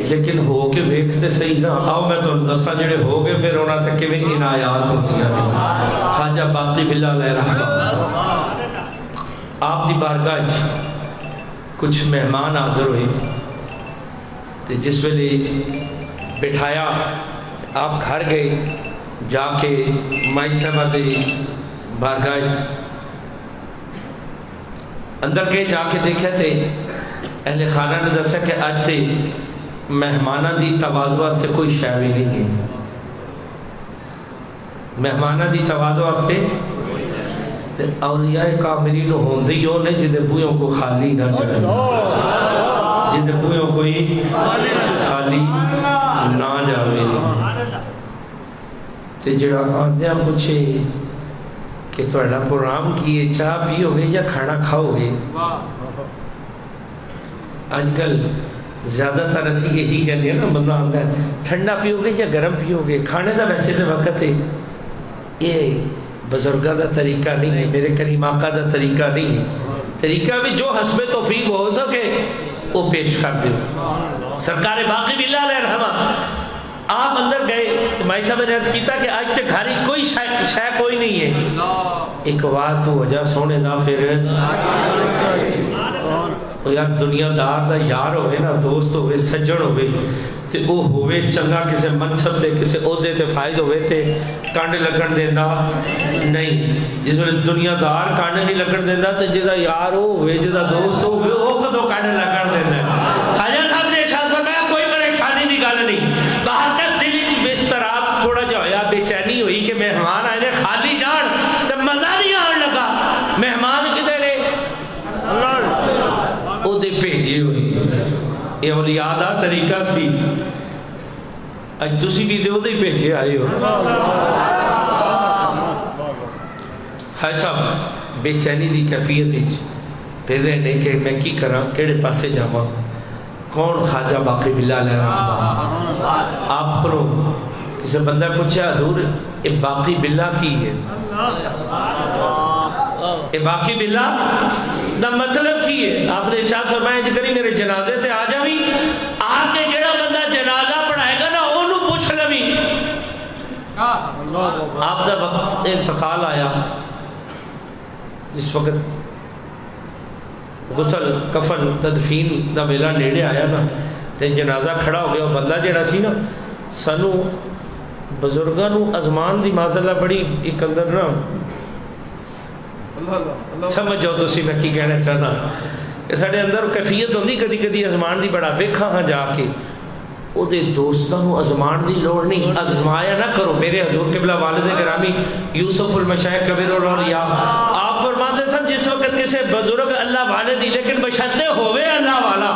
لیکن ہو کے ویکھتے صحیح نا. آؤ میں تو دساں جڑے ہو گئے پھر انہاں تے کیویں عنایات ہوندیاں نے. خواجہ باقی باللہ علیہ رحمہ آپ دی بارگاہ کچھ مہمان حاضر ہوئے تے جس ویلے بٹھایا آپ گھر گئے، جا کے مائی صاحبہ دے بارگاہ اندر گئے، جا کے دیکھا تے اہل خانہ نے دسا کہ آج تے مہمانہ دی تواضع واسطے کوئی شے بھی نہیں ہے. مہمانہ دی تواضع واسطے تے اولیاء کاملین ہوندی ہو نے جدے بوئوں کو خالی نہ جائے، جدے بوئوں کوئی خالی نہ جاوے. تے جڑا آدھیاں پوچھے کہ تھوڑا پروگرام کیے، چاہ پیو گے یا کھانا کھاؤ گے؟ آج کل زیادہ تر اسی یہی کہنے ہیں نا، بندہ آتا ہے ٹھنڈا پیو گے یا گرم پیو گے. کھانے دا ویسے تو وقت ہے، یہ بزرگاں دا طریقہ نہیں ہے، میرے کریم آقا دا طریقہ نہیں ہے. طریقہ بھی جو حسب توفیق ہو سکے وہ پیش کر دے. سرکار باقی باللہ علیہ رحمہ آپ اندر گئے تو مائی صاحب نے عرض کیتا کہ آج تک گھر کوئی شے کوئی نہیں ہے. ایک بار تو وجہ سونے دا، پھر یار دنیا دار دا یار ہوئے نا، دوست ہوئے، سجن ہوئے تے او ہوئے چنگا کسے منصب تے کسے عہدے تے فائد ہوئے تے کانڈ لگن دینا نہیں. جس ویلے دنیا دار کانڈ نہیں لگن دینا تے جدا یار ہوئے، جدا دوست ہوئے، او کدوں کانڈ لگن دینا. خواجہ صاحب نے ارشاد فرمایا کوئی پریشانی دی گل نہیں. باہر تک دل وچ بستراب تھوڑا جہا ہویا، بے چینی ہوئی کہ مہمان آئے نے خالی جان تے مزہ نہیں آن لگا. مہمان کدھر نے او دے بھیجے ہوئے. یہ اولیاء دا طریقہ سی. اج تسی بھی تے او دے بھیجے آئے ہو. خواجہ صاحب بے چینی دی کیفیت وچ پھر رہنے کہ میں کی کراں، کیڑے پاسے جاواں. کون؟ خواجہ باقی باللہ علیہ رحمہ. آپ کو کسی بندہ پوچھا حضور یہ باقی باللہ کی ہے؟ یہ باقی باللہ دا مطلب کی ہے؟ آپ نے ارشاد فرمایا جی کری میرے جنازے تے آ جاوی، آ کے جڑا بندہ جنازہ پڑھائے گا نا اونوں پوچھ لوی. آپ دا وقت انتقال آیا، جس وقت غسل کفن تدفین دا ویلا نیڑے آیا نا تے جنازہ کھڑا ہو گیا. بندہ جڑا سی نا، سانو بزرگاں نو ازمان دی معذاللہ بڑی ایک اندر نا سمجھ جاؤ تسی میں کی کہنا چاہنا کہ ساڈے اندر کیفیت ہوندی کدی کدی ازمان دی بڑا ویکھاں ہاں جا کے او دے دوستاں نو ازمان دی لوڑ نہیں ازمایا نہ کرو میرے حضور قبلہ والد گرامی یوسف المشائخ کبیر الاولیاء آپ فرماتے سن جس وقت کسی بزرگ اللہ والے دی لیکن بشرطے ہوئے اللہ والا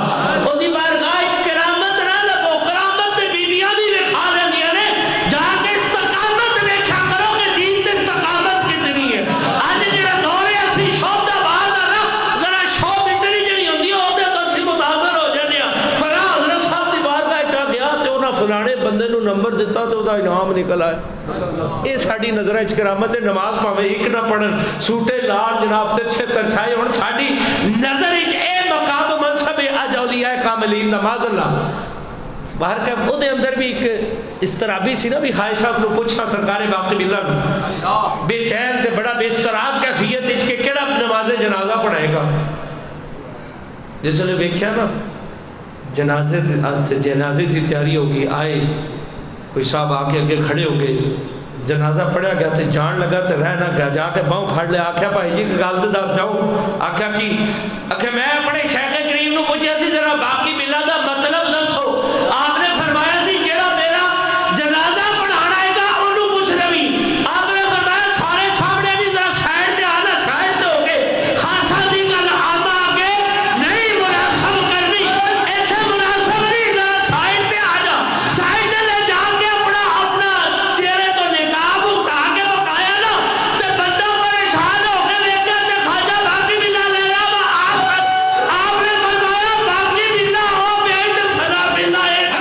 او دی بارگاہ کرامت نہ لگو کرامت تے بیویاں دی لکھا لیندیاں نے جا کے استقامت دیکھا کرو کہ دین تے استقامت کتنی ہے اج جڑا دور ہے اسی شوب دا باہر دا نا ذرا شوب اتنی جڑی ہوندی ہے او تے اسی متاثر ہو جاندے ہاں فلاں حضرت صاحب دی بارگاہ چا گیا تے انہاں فلانے بندے نو نمبر دتا تے او دا انعام نکل آیا یہ ساری نظر کرامت نماز پاوے ایک نہ پڑھن سوٹے لال جناب ترچھے ترچھائے ہون ساری نظر اے مقام منصب اج اولیاء کاملین نماز اللہ باہر کہ او دے اندر بھی ایک استرابی سی نا بھی خواجہ صاحب نو پوچھا سرکار باقی باللہ نو بے چین تے بڑا بے استراب کیفیت وچ کہ کیڑا نماز جنازہ پڑھائے گا جس نے ویکھیا نا جنازے کی تیاری ہوگی آئے کوئی صاحب آ کے اگے کھڑے ہو گئے جنازہ پڑھیا گیا تے جان لگا تے رہ نہ گیا جا کے باؤں پھڑ لے آکھیا بھائی جی گل تے دس جاؤ آکھیا کی آکھیا میں اپنے شیخ کریم نو پوچھیا سی ذرا باقی ملا دا مطلب دسو آپ نے فرمایا سی جڑا میرا جنازہ پڑھانا ہے گا انہوں پوچھ لوی آپ نے فرمایا سارے سامنے نہیں ذرا سائڈ تے آنا سائڈ تے ہو گئے خاصا دی گل آما آگے نہیں مناسب کرنی ایتھے مناسب نہیں ذرا سائڈ تے آ جا سائڈ تے لے جا کے اپنا چہرے تو نقاب اٹھا کے بتایا نا تے بندہ پریشان ہو کے دیکھا تے خواجہ باقی ملا لے رہا آپ نے فرمایا باقی ملا ہو گئی تے فلا ملا ایک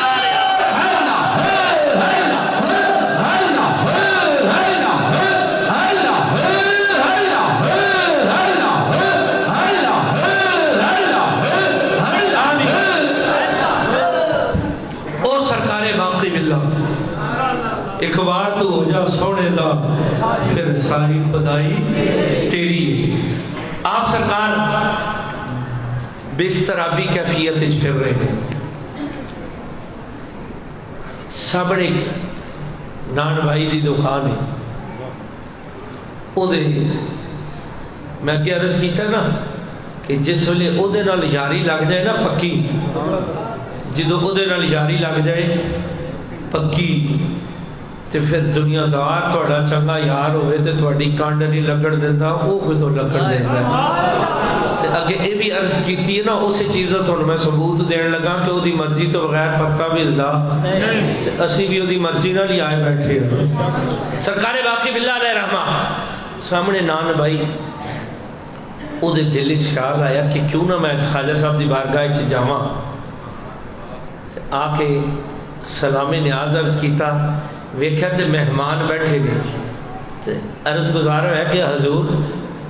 او سرکار باقی ملا ایک بار تو ہو جا سونے دا پھر ساری خدائی تیری آپ سرکار بسترابی کیفیت پھر رہے ہیں سامنے نان بھائی دی دکان ہے او دے میں کیا عرض کیتا نا کہ جس ویلے او دے نال یاری لگ جائے نا پکی جدو او دے نال یاری لگ جائے پکی تے پھر دنیا دار تھوڑا چنگا یار ہوئے تے تھوڑی کانڈ نہیں لگڑ دیتا وہ کدو لگڑ دیتا ہے تے اگے اے بھی عرض کیتی ہے نا اسی چیزیں تھوڑا میں ثبوت دین لگا کہ وہ دی مرضی تو بغیر پتہ بھی ہلدا تے اسی بھی وہ دی مرضی نہ لے آئے بیٹھے ہیں سرکار باقی باللہ علیہ رحمہ سامنے نان بھائی او دے دل خیال آیا کہ کیوں نہ میں خواجہ صاحب دی بارگاہ وچ جاواں آ کے سلام نیاز عرض کیتا ویکھیا تے مہمان بیٹھے گئے عرض گزار ہے کہ حضور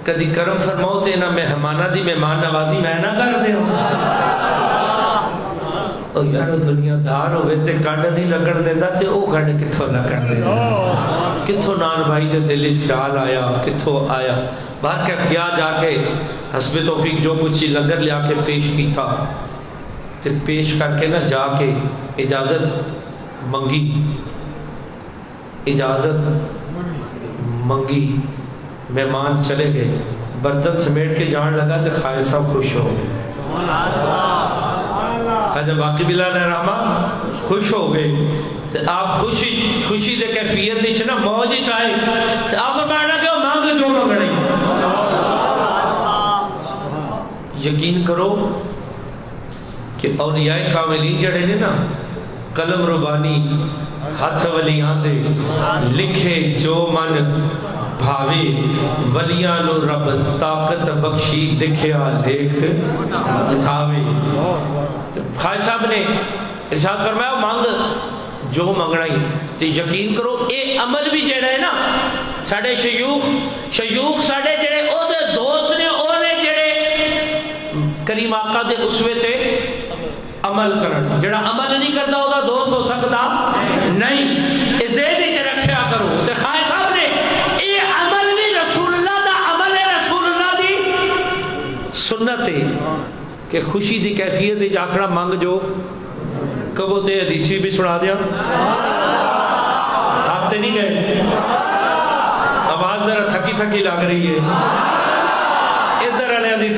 کدی کرم فرماؤ تے نہ مہمانہ دی مہمان نوازی میں نہ کر دے او یار دنیا دار ہوئے تے کانڈ نہیں لگن دیندا تے او کانڈ کتھوں لگن دیندا کتھوں نان بھائی دے دل وچ خیال آیا کتھوں آیا باہر کہ کیا جا کے حسب توفیق جو کچھ لنگر لیا کے پیش کیتا تے پیش کر کے نہ جا کے اجازت منگی مہمان چلے گئے برتن سمیٹ کے جان لگا تے خواجہ صاحب خوش ہو گئے خواجہ باقی باللہ علیہ رحمہ خوش ہو گئے تے آپ خوشی دے کیفیت وچ نا موج وچ آئے تے آپ فرمایا کہ مانگ جو منگنی یقین کرو کہ اولیاء کاملین جڑے نے نا قلم ربانی ہاتھ ولیاں دے لکھے جو من بھاوے ولیاں نو رب طاقت بخشی لکھیا لکھ اٹھاوے خواجہ صاحب نے ارشاد فرمایا مانگ جو منگنا ہی تے یقین کرو اے عمل بھی جڑا ہے نا ساڈے شیوخ ساڈے جڑے او دے دوست نے او نے جڑے کریم آقا دے اسوے تے عمل کرن جڑا عمل نہیں کرتا او دا دوست ہو سکتا نہیں اے ذہن وچ رکھیا کرو تے خواجہ صاحب نے اے عمل بھی رسول اللہ دا عمل ہے رسول اللہ دی سنت ہے کہ خوشی دی کیفیت وچ آکھنا منگ جو کبو تے حدیثی بھی سنا دیا آتے نہیں گئے آواز ذرا تھکی لگ رہی ہے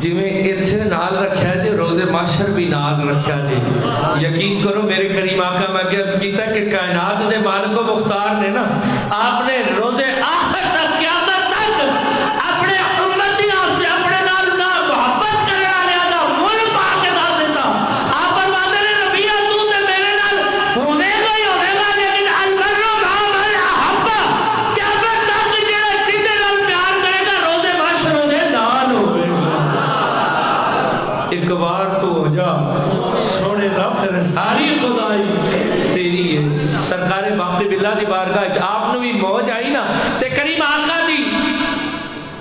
جی میں اتنے نال رکھا جی روزے محشر بھی نال رکھا جی یقین کرو میرے کریم آقا میں عرض کیتا کہ کائنات دے مالک و مختار نے نا آپ نے روزے آخر تک قیامت تک اپنے امتیاں سے اپنے نال نہ محبت کرنے والے دا مول پا کے دس دیتا آپ فرماتے ہیں نبیہ تو تے میرے نال ہونے گا ہی ہونے گا لیکن البر ما من احب قیامت تک جڑا کتے نال پیار کرے گا روزے محشر دے نال ہوے ایک بار تو ہو جا سونے دا پھر ساری خدائی تیری ہے سرکار باقی باللہ دی بارگاہ آپ نے بھی موج آئی نا تے کریم آقا دی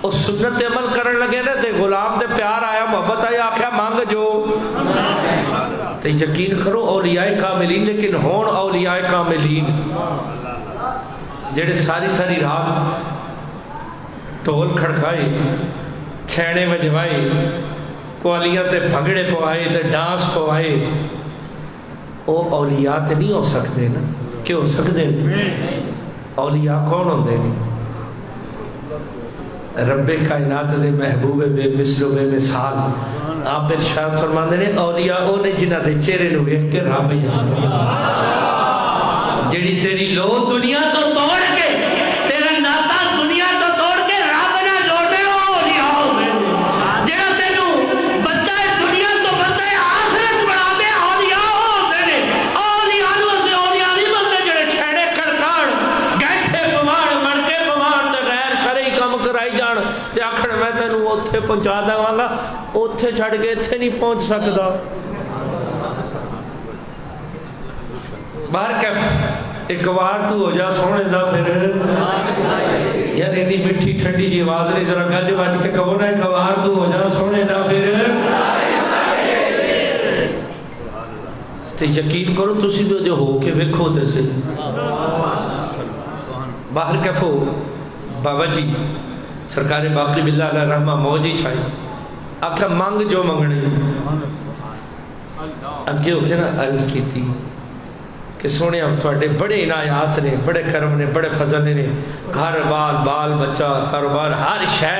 اس سنت عمل کرن لگے نا تے غلام دے پیار آیا محبت آیا آخیا مانگ جو تے یقین کرو اولیاء کاملین لیکن ہون اولیاء کاملین جڑے ساری ساری رات ٹول کھڑکائے چھینے وجوائے قوالیاں تے بھنگڑے پوائے تے ڈانس پوائے او اولیاء تے نہیں ہو سکتے نا کہ ہو سکتے اولیاء کون ہوندے نہیں رب کائنات دے محبوب بے مثل و بے مثال آپ ارشاد فرماندے نے اولیاء او نے جنہاں دے چہرے نو ویکھ کے رب جڑی تیری لو دنیا تو توڑ کے تیرا ناتا دنیا تو توڑ کے رب نہ جوڑے او اولیاء ہوندے جڑا تینوں بچہ دنیا تو بندے آخرت بنا دے اولیاء ہوندے نے اولیاء نو سے اولیاء نہیں بندے جڑے چھڑے کھڑکاڑ گیٹھے پوان مڑکے پوان تے غیر شرعی کم کرائی جان تے آکھن میں تینوں اوتھے پہنچا داں گا اوتھے چھڑ کے ایتھے نہیں پہنچ سکدا باہر کیف ایک بار تو ہو جا سونے دا پھر یار اینی مٹھی ٹھنڈی جی آواز نہیں ذرا گج بج کے کہو نا ایک بار تو ہو جا سونے دا پھر تے یقین کرو تسی تو جو ہو کے ویکھو تے سے باہر کیف ہو بابا جی سرکار باقی باللہ علیہ رحمہ موجی چھائی آکھا مانگ جو منگنے اگے ہو کے نا عرض کی تھی کہ سونے ہم تھوڑے بڑے عنایات نے بڑے کرم نے بڑے فضل نے گھر بال بچہ کاروبار ہر شے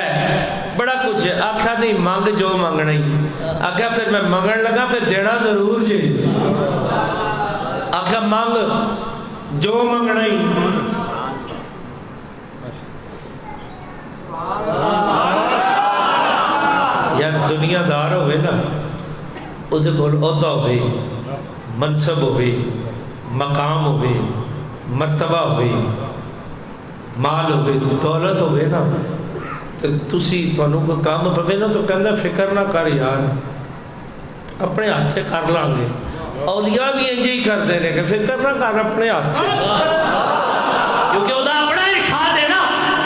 بڑا کچھ ہے آکھا نہیں مانگ جو مانگنا ہی آکھا پھر میں مانگن لگا پھر دینا ضرور جی آکھا مانگ جو مانگنا ہی یا دنیا دار ہوئے نا ادھے کول عہدہ ہوئے منصب ہوئے مقام ہوئے مرتبہ ہوئے مال ہوئے دولت ہوئے نا تو تسی تھانوں کو کام پوے نا تو کہندا فکر نہ کر یار اپنے ہاتھ سے کر لیں گے اولیاء بھی انج ہی کرتے ہیں کہ فکر نہ کر اپنے ہاتھ سے کیونکہ وہ اپنا ارشاد ہے نا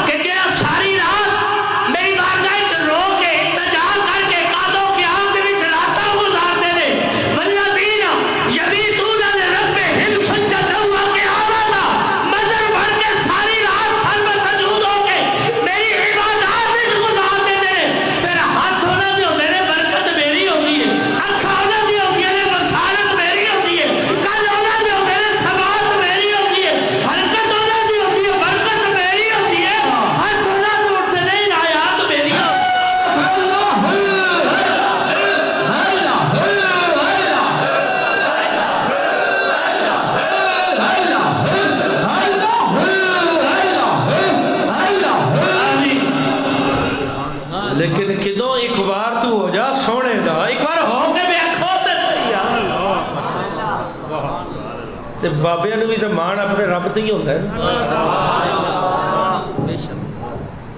کہ جڑا ساری رات میری بارگاہ وچ رو کے التجا کر کے قادوں کے آنکھ دے وچ راتاں گزارتے نے والذین یبیتون لربہم سجدا و قیاما مزر بھر کے ساری رات سر میں سجود ہو کے میری عبادات وچ گزارتے نے پھر ہاتھ انہاں دے ہوندے نے برکت میری ہوندی ہے اکھاں انہاں دی ہوندیاں نے بصارت میری ہوندی ہے کل انہاں دے ہوندے نے سماعت میری ہوندی ہے حرکت انہاں دی ہوندی ہے برکت میری ہوندی ہے ہاتھ انہاں دے اٹھتے نے عنایات میری لیکن کدوں ایک بار تو ہو جا سونے دا ایک بار ہو کے ویکھو تے صحیح تے بابیاں نوں بھی تے مان اپنے رب تے ہی ہوندا ہے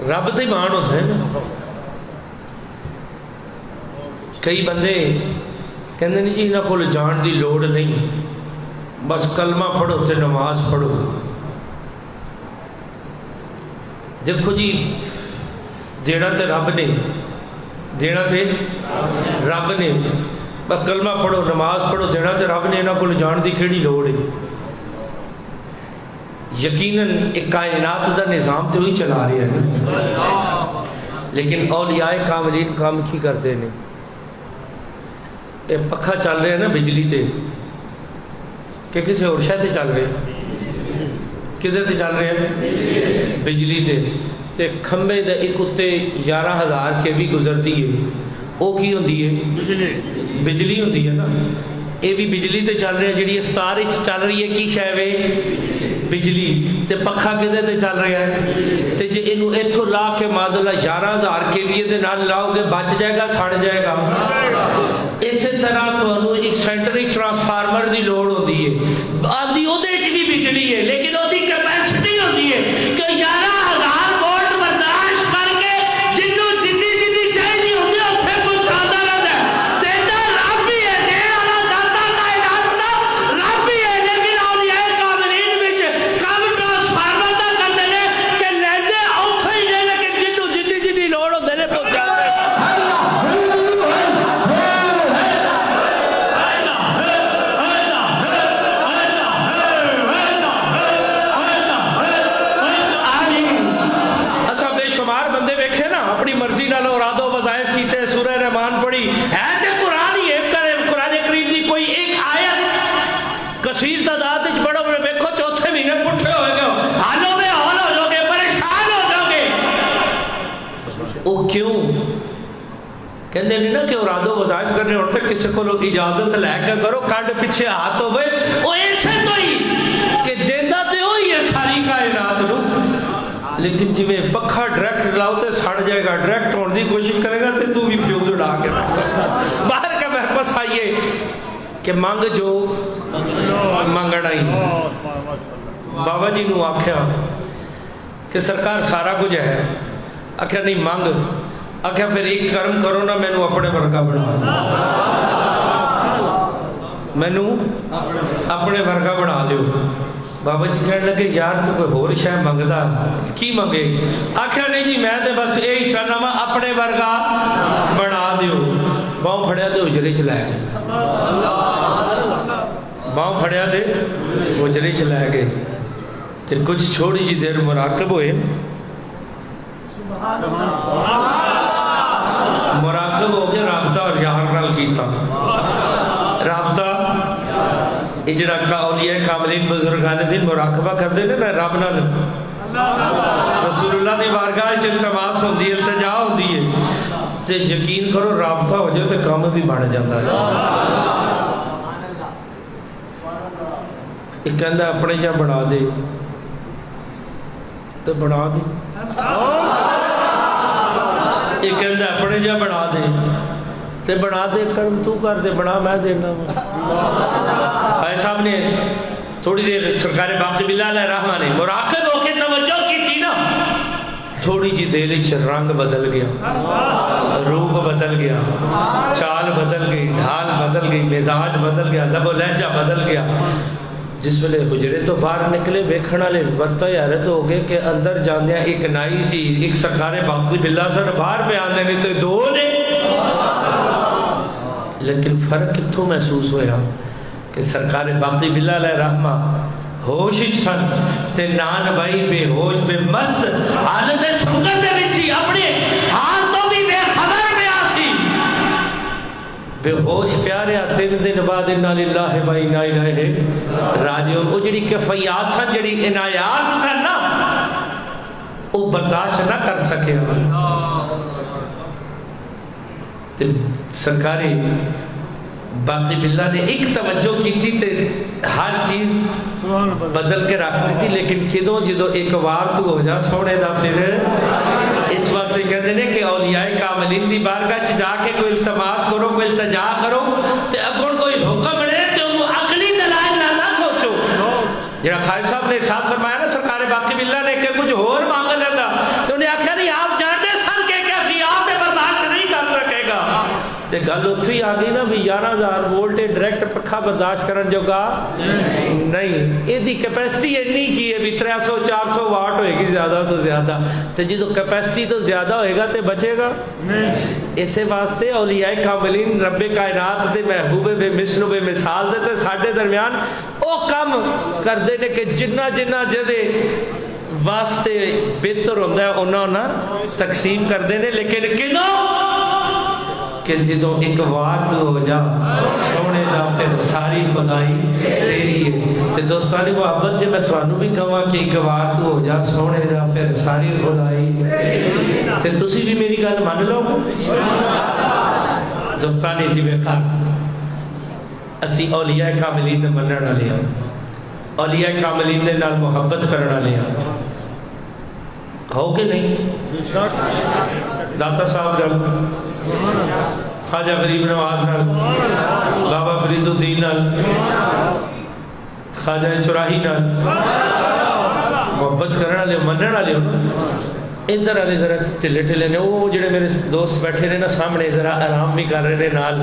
رب تے ہی مان ہوندا ہے نا کئی بندے کہندے نہیں جی انہاں کول جان دی لوڑ نہیں بس کلمہ پڑھو تے نماز پڑھو دیکھو جی دینا تے رب نے دینا تے رب نے بس کلمہ پڑھو نماز پڑھو دینا تے رب نے انہاں کول جان دی کیڑی لوڑ ہے یقیناً ایک کائنات دا نظام تے وہی چلا رہے ہیں لیکن اولیاء کاملین کام کی کرتے ہیں یہ پکھا چل رہے ہیں نا بجلی تے کہ کسی اور شے تے چل رہے ہیں کدھر تے چل رہے ہیں بجلی تے کھمبے دے ایک اتے 11,000 کے بھی گزرتی ہے وہ کی ہوندی ہے بجلی ہوندی ہے نا یہ بھی بجلی تے چل رہا جی ستار چل رہی ہے کی شے وے بجلی تے پکھا کدے تے چل رہا ہے تے جے اینو ایتھوں لا کے معذاللہ 11,000 کے لیے دے نال لاؤ گے بچ جائے گا سڑ جائے گا اسی طرح تھانوں ایک سینٹرک ٹرانسفارمر دی لوڑ ہوندی ہے آندی اودے وچ بھی بجلی ہے لیکن اودی کیپیسٹی ہوندی ہے کہ 11,000 وولٹ برداشت کر کے جنوں جتنی جتنی چاہیے ہوندی اوتھے پہنچاتا رہتا ہے تیرا رب بھی ہے دین والا داتا کائنات دا رب بھی ہے لیکن اولیاء کاملین وچ کم ٹرانسفارمر دا کردے نے کہ لیندے اوتھے ہی نے لیکن جنوں جتنی جتنی لوڑ ہوندے نے پہنچاتے اپنی مرضی نال اوراد و وظائف کیتے سورہ رحمان پڑھی ہے تے قرآن ہی ایک کرے قرآن کریم دی کوئی ایک آیت کثیر تعداد وچ پڑھو ویکھو چوتھے مہینے پٹھے ہوئے گے حالوں میں ہول ہو جاؤ گے پریشان ہو جاؤ گے او کیوں کہندے نہیں نا کہ اوراد و وظائف کرنے اور تک کسی کو اجازت لے کے کرو کڈ پیچھے ہاتھ ہوئے او ایسے تو ہی کہ دیندا تے وہی ہے ساری کائنات نو لیکن جی میں پکھا ڈائریکٹ لاؤ تے سڑ جائے گا ڈائریکٹ ہونے کی کوشش کرے گا تے تو بھی فیوز اڑا کے رکھ باہر کا محبت آئیے کہ مانگ جو مانگنا ہی بابا جی نو آکھیا کہ سرکار سارا کچھ ہے آکھیا نہیں مانگ آکھیا پھر ایک کرم کرو نا میں نو اپنے ورگا بنا میں نو اپنے ورگا بنا دیو بابا جی کہنے لگے یار تو کوئی ہور شے منگدا کی منگے آکھیا نہیں جی میں تے بس یہی چاہنا وا اپنے ورگا بنا دیو باؤں پھڑیا تے اجرے چ لے گئے باؤں پھڑیا تے اجرے چ لے گئے تے کچھ چھوڑی جی دیر مراقب ہوئے مراقب ہو کے رابطہ اور یار نال کیتا رابطہ اجرا کا اولیاء کاملین بزرگان دین مراقبہ کرتے ہیں نا رب نال رسول اللہ دی بارگاہ وچ التماس ہوندی ہے التجا ہوندی ہے تے یقین کرو رابطہ ہو جائے تے کام بھی بن جاتا ہے ایک کہندا اپنے جا بنا دے تے بنا دے ایک کہندا اپنے جا بنا دے تے بنا دے کرم تو کر دے بنا میں دینا بھائی صاحب نے تھوڑی دیر سرکار باقی باللہ علیہ رحمہ نے مراقب ہو کے توجہ کی تھی نا تھوڑی جی دیر رنگ بدل گیا روح بدل گیا چال بدل گئی ڈھال بدل گئی مزاج بدل گیا لب و لہجہ بدل گیا جس ویلے حجرے تو باہر نکلے ویکھن والے ورتا حیرت ہو گئے کہ اندر جاندیا ایک نائی سی ایک سرکار باقی باللہ سر باہر پہ آنے نے تو دو نے لیکن فرق کتوں محسوس ہویا کہ سرکار باقی باللہ علیہ رحمہ ہوش سن تے نان بھائی بے ہوش بے مست حالت سنگت دے وچی اپنے حال تو بھی بے خبر میں آسی بے ہوش پیارے 3 دن بعد انا للہ و انا الیہ راجعون وہ جڑی کفیات سن جڑی عنایات سن نا وہ برداشت نہ کر سکے سرکاری باقی باللہ نے ایک توجہ کی تھی تے ہر چیز بدل کے رکھ دی تھی لیکن کدوں جدو ایک وار تو ہو جا سونے دا پھر اس وقت سے کہتے ہیں کہ اولیاء کاملین دی بارگاہ چ جا کے کوئی التماس کرو کوئی التجا کرو تے اگر کوئی حکم رہے تو انہوں عقلی دلائل نہ سوچو جڑا خالد صاحب نے ارشاد فرمایا نا سرکار باقی باللہ نے کہ کچھ اور مانگ لینا تو انہیں آخیا نہیں آپ جانتے سر کے کیفیات برداشت نہیں کر سکے گا تے گل اتھے ہی آ گئی نا بھی 11,000 وولٹ ڈائریکٹ پکھا برداشت کرن جو گا نہیں یہ دی کیپیسٹی اتنی کی ہے بھی 300-400 واٹ ہوئے گی زیادہ تو زیادہ تے جدو کیپیسٹی تو زیادہ ہوئے گا تے بچے گا اسے واسطے اولیاء کاملین رب کائنات دے محبوب بے مثل بے مثال دے تے ساڈے درمیان او کم کر دے نے کہ جنہ جنہ جدے واسطے بہتر ہوتا ہے انہوں تقسیم کر دینے لیکن کنوں کہ جدو ایک وار تو ہو جا سونے دا پھر ساری خدائی تیری ہے تے دوستانی محبت سے میں تھانوں بھی کہاں کہ ایک وار تو ہو جا سونے دا پھر ساری خدائی تے تسی بھی میری گل مان لو دوستانی سی ویکھا اسی اولیاء کاملین دے منن والے ہاں، اولیاء کاملین دے نال محبت کرن والے ہاں، ہو کہ نہیں؟ داتا صاحب نال، خواجہ غریب نواز نال، بابا فرید الدین نال، خواجہ چراہی نال محبت کرن والے منن والے ہو. ادھر والے ذرا ٹھلے ٹھلے نے، وہ جڑے میرے دوست بیٹھے نے نا سامنے ذرا آرام بھی کر رہے ہیں نال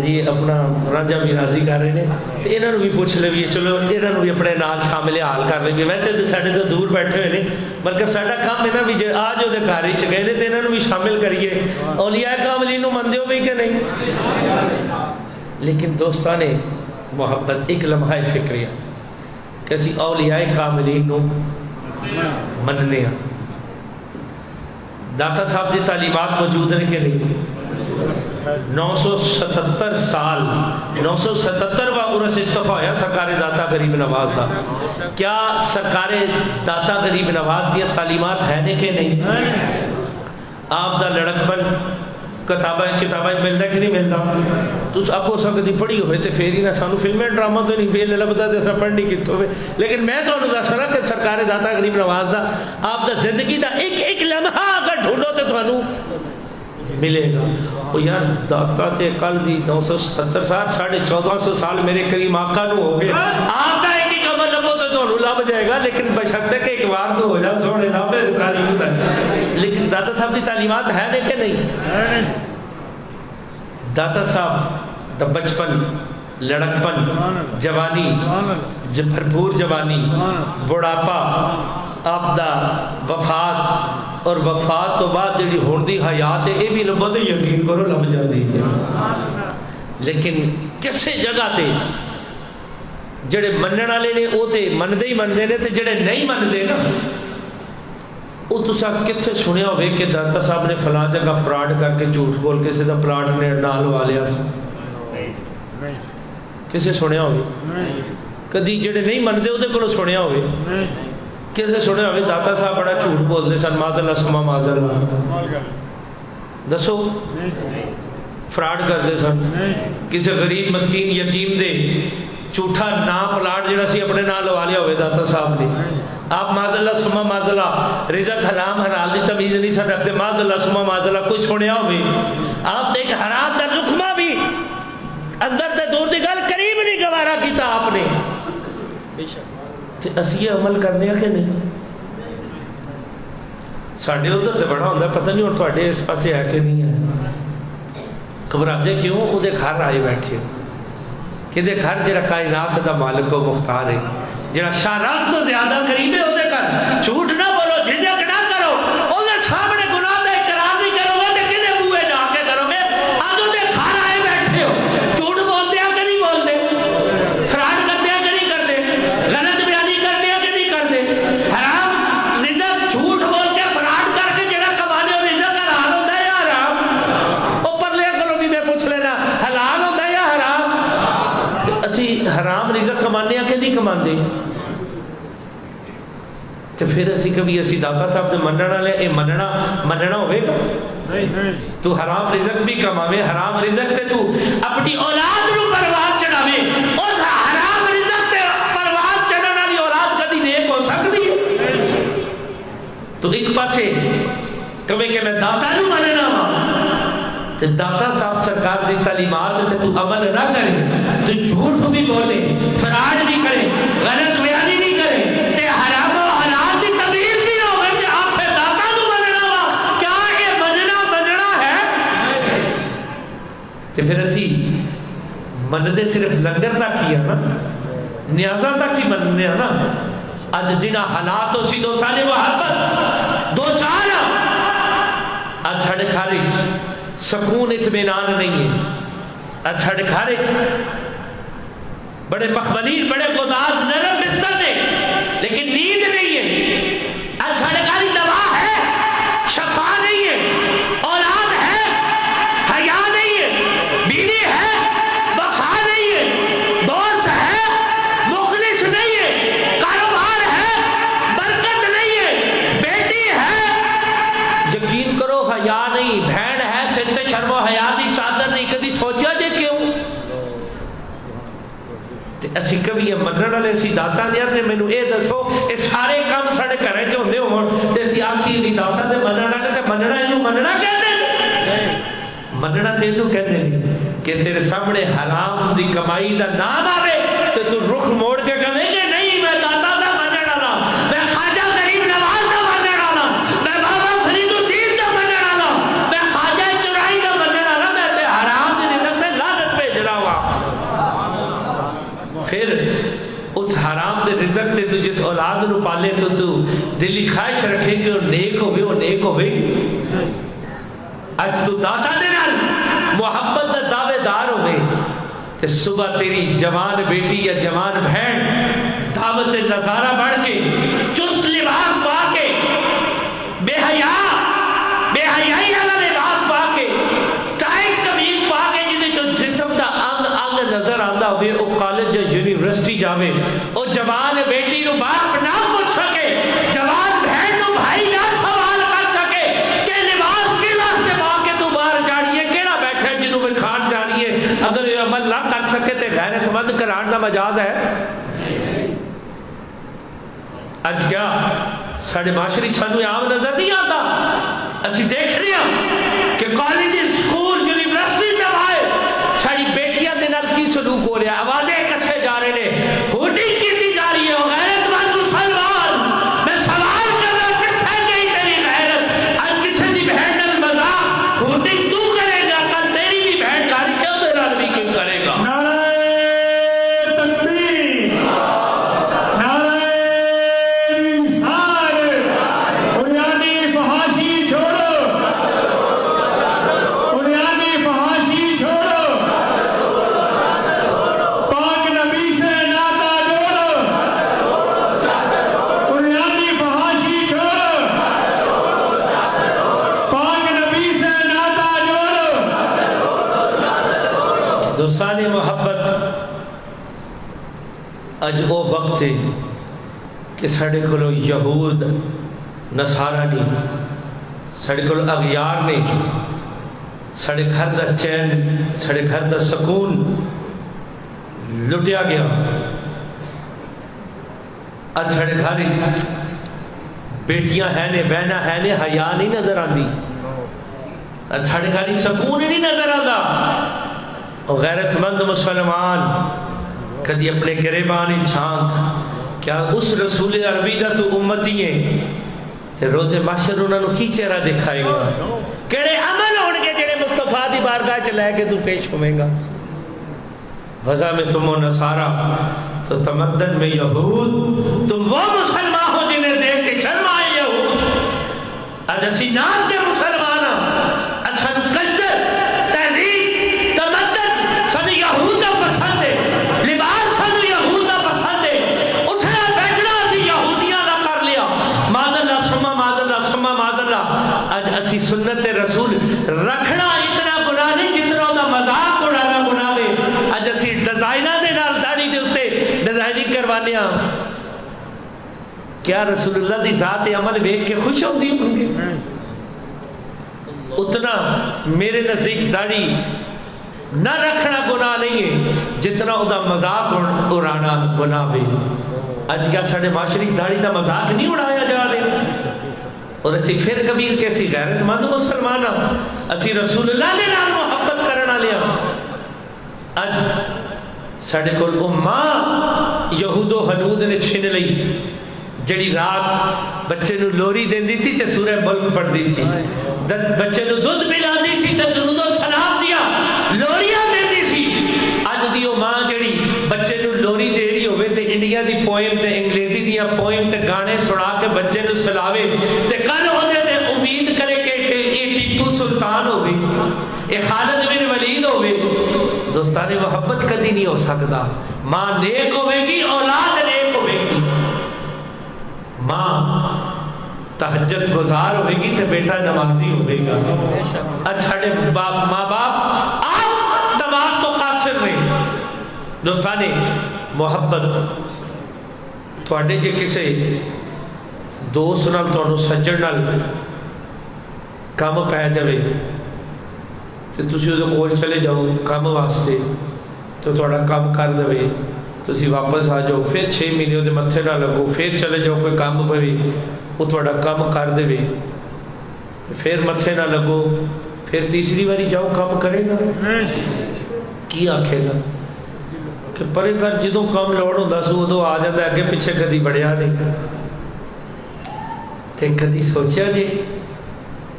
جی اپنا رانجھا بھی راضی کر رہے ہیں، تو انہوں نے بھی پوچھ لے بھی چلو انہوں بھی اپنے نال شامل حال کر لیں گے. ویسے تو ساڈے تو دور بیٹھے ہوئے ہیں بلکہ ساڈا کام ہے نا بھی آج وہ گھر ہی گئے تو انہوں بھی شامل کریے. اولیاء کاملین نو مندے ہو بھی کہ نہیں؟ لیکن دوستان نے محبت ایک لمحہ فکریہ کہ اسی اولیاء کاملین نو مننے ہیں. داتا صاحب دی تعلیمات موجود ہیں کہ نہیں؟ 977 سال 977واں عرس استفا ہویا سرکار داتا غریب نواز دا. کیا سرکار داتا غریب نواز دی تعلیمات ہے نے کہ نہیں؟ آپ دا لڑکپن کتابیں ملتا کہ نہیں ملتا؟ تو آپ کو سب کدی پڑھی ہوئے تو پھر ہی نہ سانو فلمیں ڈرامہ تو نہیں فیل لبدا تے اسا پڑھنی کتوں ہوئے. لیکن میں تو دس رہا کہ سرکار داتا غریب نواز دا آپ دا زندگی دا ایک لمحہ اگر ڈھونڈو تو تھانو ملے گا. وہ یار داتا تے کل دی 970 سال 1450 سال میرے کریم آقا نو ہو گئے. آپ دا ایک عمل لبو تو تھانو لب جائے گا، لیکن بشرطے کہ ایک بار تو ہو جا سونے نہ پھر تعلیم ہوتا ہے. لیکن داتا صاحب دی تعلیمات ہے نے کہ نہیں؟ داتا صاحب دا بچپن، لڑکپن، جوانی، بھرپور جوانی، بڑھاپا، آپ دا وفات، اور وفات تو بعد جڑی ہون دی حیات ہے یہ بھی لبو تو یقین کرو لب جاتی ہے. لیکن کسے جگہ تے جڑے منن والے نے وہ تے مندے ہی مندے نے، تے جڑے نہیں مندے نا وہ تسا کتنے سنیا ہوئے کہ داتا صاحب نے فلاں جگہ فراڈ کر کے جھوٹ بول کے کسی دا پلاٹ نے نال لوا لیا سی؟ کسے سنیا ہوئے؟ کدی جڑے نہیں مندے وہ کو سنیا ہوئے؟ کسے سنیا ہوئے داتا صاحب بڑا جھوٹ بولتے سن معاذ اللہ سما معاذ اللہ؟ دسو. فراڈ کرتے سن، کسی غریب مسکین یتیم دے جھوٹا نام پلاٹ جڑا سی اپنے نام لوا لیا ہوئے داتا صاحب نے. آپ معاذ اللہ سما معاذ اللہ رزق حرام حلال دی تمیز نہیں سن رکھتے. معاذ اللہ سما معاذ اللہ کوئی سنیا ہوئے؟ آپ تے ایک حرام دا لقمہ بھی اندر تے دور دی گل قریب نہیں گوارا کیتا آپ نے. تے اسی عمل کرنے کہ نہیں؟ ساڈے ادھر تے بڑا ہوندا پتہ نہیں ہن تواڈے اس پاسے ہے کہ نہیں ہے. گھبراتے کیوں؟ او دے گھر آئے بیٹھے کہ دے گھر جڑا کائنات دا مالک و مختار ہے، جڑا شارات تو زیادہ قریب ہے او دے گھر. جھوٹ نہ بولو، جھجک نہ کرو، او دے سامنے گناہ دا اقرار نہیں کرو گے تے کدے بوئے جا کے کرو گے؟ آج او دے گھر آئے بیٹھے ہو، جھوٹ بولتے ہیں کہ نہیں بولتے؟ فراڈ کرتے ہیں کہ نہیں کرتے؟ غلط بیانی کرتے ہیں کہ نہیں کرتے؟ حرام رزق جھوٹ بول کے فراڈ کر کے جڑا کمانے ہو رزق حلال ہوتا ہے یا حرام؟ او پرلے کولوں بھی میں پوچھ لینا حلال ہوتا ہے یا حرام؟ اسی حرام رزق کمانے ہیں کہ نہیں کماندے؟ تو پھر اسی کبھی اسی داتا صاحب نے مننا والے اے مننا ہوئے گا؟ تو حرام رزق بھی کماوے، حرام رزق تے تو اپنی اولاد نو پرواد چڑھاوے، اس حرام رزق تے پرواد چڑھن والی اولاد کدی نیک ہو سکتی ہے؟ تو ایک پاسے کبھی کہ میں داتا نو مننا وا تے داتا صاحب سرکار دی تعلیمات تے تو عمل نہ کرے، تو جھوٹ بھی بولے، فراڈ بھی کرے، غلط بیانی نہیں کرے، تے حرام و حلال دی تمیز بھی نہ ہوئے کہ آپ پھر داتا نو مننا وا. کیا یہ مننا ہے؟ تے پھر اسی منتے صرف لنگر تک ہی ہے نا، نیازاں تک ہی مننے ہیں نا. اج جنہ حالات ہو سی دوستان محبت دو چار اج ساڈے گھر سکون اطمینان نہیں ہے. اج ساڈے گھر بڑے مخملین بڑے گداز نرم بستر نے لیکن نیند نہیں ہے. اج ساڈے گھر دوا ہے، شفا نہیں ہے، اولاد ہے، حیا نہیں ہے، بیوی ہے، وفا نہیں ہے، دوست ہے، مخلص نہیں ہے، کاروبار ہے، برکت نہیں ہے، بیٹی ہے، یقین کرو حیا نہیں، بہن ہے سر تے شرم و حیا دی چادر نہیں کدی سوچیا جے کیوں تے اسی کبھی منن والے سی داتا دیا تے مینوں اے دسو اے سارے کام ساڈے گھرے چ ہوندے ہون تے اسی آکھی دی داتا تے منن والے تے مننا اینو مننا کہندے مننا تے اینو کہندے کہ تیرے سامنے حرام دی کمائی دا نام آوے تے تو رخ موڑ کے کہیں گے نہیں میں داتا دا منن والا میں خواجہ غریب نواز دا منن والا میں بابا فرید الدین دا منن والا میں خواجہ چرائی دا منن والا میں تے حرام دی رزق تے لعنت بھیج رہا ہوں پھر اس حرام دے رزق تے تو جس اولاد نو پالے تو دلی خواہش رکھے کہ وہ نیک ہوئے اج تو داتا دے نال محبت دا دعوے دار ہوئے تے صبح تیری جوان بیٹی یا جوان بہن دعوت نظارہ بڑھ کے چست لباس پا کے بے حیائی والا لباس پا کے ٹائٹ قمیض پا کے جنہیں جو جسم دا انگ نظر آندا ہوئے او کالج یا یونیورسٹی جاوے او جوان بیٹی نو باپ نہ پوچھ سکے جوان بہن نو بھائی نہ سوال کر سکے کہ لباس کی واسطے پا کے تو باہر جاڑیے کیڑا بیٹھے جنوں میں کھان جاڑیے اگر یہ عمل نہ کر سکے تے غیرت مند کران دا مجاز ہے اج کیا ساڑھے معاشری سانو عام نظر نہیں آتا اسی دیکھ رہے ہیں کہ کالج سکول یونیورسٹی جب آئے ساڑھی بیٹیاں دے نال کی سلوک ہو رہا ہے آوازیں کسے جا رہے ہیں ہوٹنگ کی جا رہی ہے غیرت مند مسلمان میں سوال کر رہا کتھے گئی تیری غیرت آج کسی دی بہن نال مذاق ہوٹنگ تو کرے گا کل تیری بھی بہن گاری کیوں دے رہا بھی کیوں کرے گا دوستان محبت اج وہ وقت ہے کہ ساڑھے کھلو یہود نصارہ نہیں ساڑھے کھلو اغیار نہیں ساڑھے گھر دا چین ساڑھے گھر دا سکون لٹیا گیا اج ساڑھے گھر بیٹیاں ہیں نے بہنہ ہیں نے حیا نہیں نظر آندی اج ساڑھے گھر سکون نہیں نظر آندا غیرت مند مسلمان کدی اپنے گریبانی چھانک کیا اس رسول عربی دا تو امتی ہے تے روز محشر انہوں نے کی چہرہ دکھائے گا کیڑے عمل ہونے جڑے مصطفیٰ دی بارگاہ چ لے کے تو پیش ہوئے گا وضع میں تم و نصارہ تو تمدن میں یہود تم وہ مسلمان ہو جنہیں دیکھ کے شرم آئے یہود اج اسی نام کے مسلمان اج سانو کلچر تہذیب تمدن سانو یہود دا پسند ہے لباس سانو یہود دا پسند ہے اٹھنا بیٹھنا اسی یہودیاں دا کر لیا معاذ اللہ ثم معاذ اللہ ثم معاذ اللہ اج اسی سنت رسول رکھنا اتنا گناہ نہیں جتنا دا مذاق اڑانا گناہ ہے اج اسی ڈیزائنر دے نال داڑھی دے اوتے ڈیزائننگ کروانے ہاں کیا رسول اللہ دی ذات عمل دیکھ کے خوش ہوندی ہوں گے اتنا میرے نزدیک داڑھی نہ رکھنا گناہ نہیں ہے جتنا ادا مذاق اڑانا گناہ ہے اج کیا ساڑھے معاشرے داڑھی دا مذاق نہیں اڑایا جا رہے اور اسی پھر کبھی کیسی غیرت مند مسلمان اسی رسول اللہ دے نال محبت کرنا لیا اج ساڑھے کول او ماں یہود و حنود نے چھن لئی جڑی رات بچے نو لوری دیندی تھی تے سورہ ملک پڑھ دی سی بچے نو دودھ پلا دی سی تے درود و سلام دیا لوریاں دیندی سی اج دی او ماں جڑی بچے نو لوری دے رہی ہوئے تے انڈیا دی پوئم تے انگریزی دیا پوئم تے گانے سنا کے بچے نو سلاوے تے کل ہوندے تے امید کرے کہ یہ ٹیپو سلطان ہوئے یہ خالد بن ولید ہوئے دوستان محبت کدی نہیں ہو سکتا ماں نیک ہوئے گی اولاد نیک ہوئے گی ماں تہجد گزار ہوئے گی تو بیٹا نمازی ہوئے گا اچھا ماں باپ آپ تمام تو قاصر رہے دوستان محبت تھوڑے جے کسے دوست نال تھوڑو سجن نال کام پہ جائے تو تسی وہ کول چلے جاؤ کام واسطے تو تھوڑا کام کر دے، تسی واپس آ جاؤ، پھر 6 مہینے وہ متھے نہ لگو، پھر چلے جاؤ کوئی کام پوے وہ تھوڑا کام کر دے، پھر متھے نہ لگو، پھر تیسری باری جاؤ کام کرے گا کی آکھے گا کہ پرے کر جدوں کام لوڑ ہوندا سو ادو آ جاتا ہے، اگے پیچھے کدی بڑھیا نہیں۔ تے کدی سوچیا جی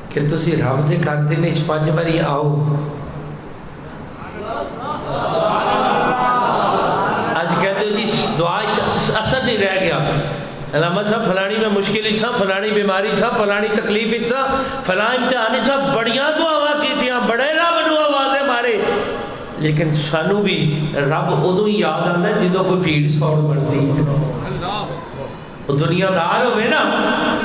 کہ تسی رب دے گھر دے وچ 5 باری آؤ، اج کہتے ہو جی دعا اثر نہیں رہ گیا، علامہ صاحب فلانی میں مشکل تھا، فلانی بیماری تھا، فلانی تکلیف تھا، فلاں امتحان تھا، بڑیاں دعاواں کیتیاں، بڑے رب نو آوازیں مارے، لیکن سانو بھی رب ادو ہی یاد آتا ہے جدو کوئی بھیڑ سوڑ بڑھتی وہ دنیا دار ہوئے نا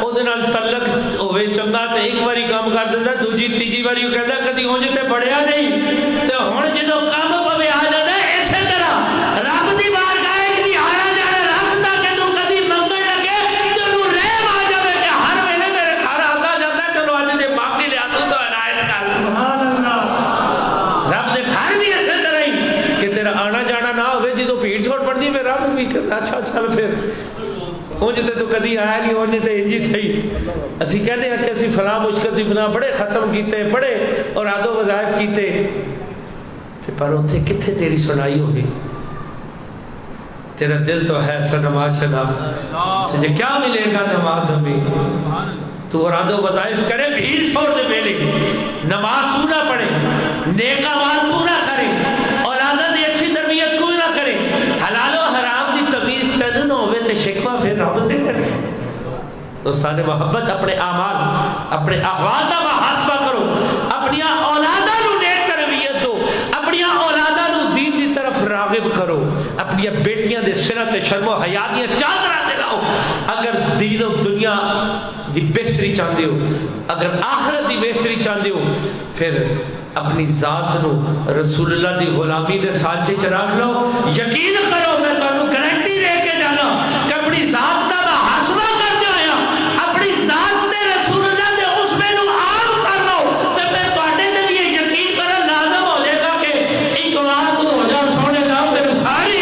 وہ تعلق ہوئے چنگا تو ایک باری کام کر دیتا، دوجی تیجی باری وہ کہتا کدی ہو جاتے بڑھیا نہیں، تو ہوں جدو کام پوے آ جاتا ہے اسی طرح رب دی بار گائے بھی آنا جانا رب دا کہ تو کدی منگن لگے تینوں رحم آ جائے کہ ہر ویلے میرے گھر آتا جاتا ہے، چلو اج دے باقی لیا تو عنایت کر سبحان اللہ، رب دے گھر بھی اسی طرح ہی کہ تیرا آنا جانا نہ ہوئے جدو بھیڑ چھوڑ پڑتی ہے رب بھی اچھا چل پھر اونجتے تو کدی آیا نہیں، اونجتے انجی صحیح اسی کہنے ہیں کہ اسی فلاں مشکل سی فلاں بڑے ختم کیتے بڑے اور آدھو وظائف کیتے، پر اتنے کتنے تیری سنائی ہوگی، تیرا دل تو ہے سا نماز شناف، تجھے کیا ملے گا نماز میں، تو اور آدھو وظائف کرے بھیڑ چھوڑ دے پہلے، نماز تو نہ پڑھے، نیک اعمال تو نہ کرے، اولادہ دی اچھی تربیت کوئی نہ کرے، حلال و حرام دی تمیز تینوں نہ ہوئے تے شکوہ پھر رب دے کرے۔ دوستان محبت اپنے اعمال اپنے احوال دا محاسبہ کرو، اپنی اولادہ نو نیک تربیت دو، اپنی اولادہ نو دین دی طرف راغب کرو، اپنی بیٹیاں دے سرہ تے شرم و حیا دیاں چادراں دلاؤ، اگر دین و دنیا دی بہتری چاہتے ہو، اگر آخرت دی بہتری چاہتے ہو، پھر اپنی ذات نو رسول اللہ دی غلامی دے سانچے چ رکھ لو، یقین کرو میں تانوں گارنٹی دے کے جانا کہ اپنی ذات دا محاسبہ کرتے ہویا اپنی ذات تے رسول اللہ دے اس میں نو عام کر لو تے پھر تواڈے تے بھی یقین کرن لازم ہو جائے گا کہ ایک بار تو ہو جا سونے دا پھر ساری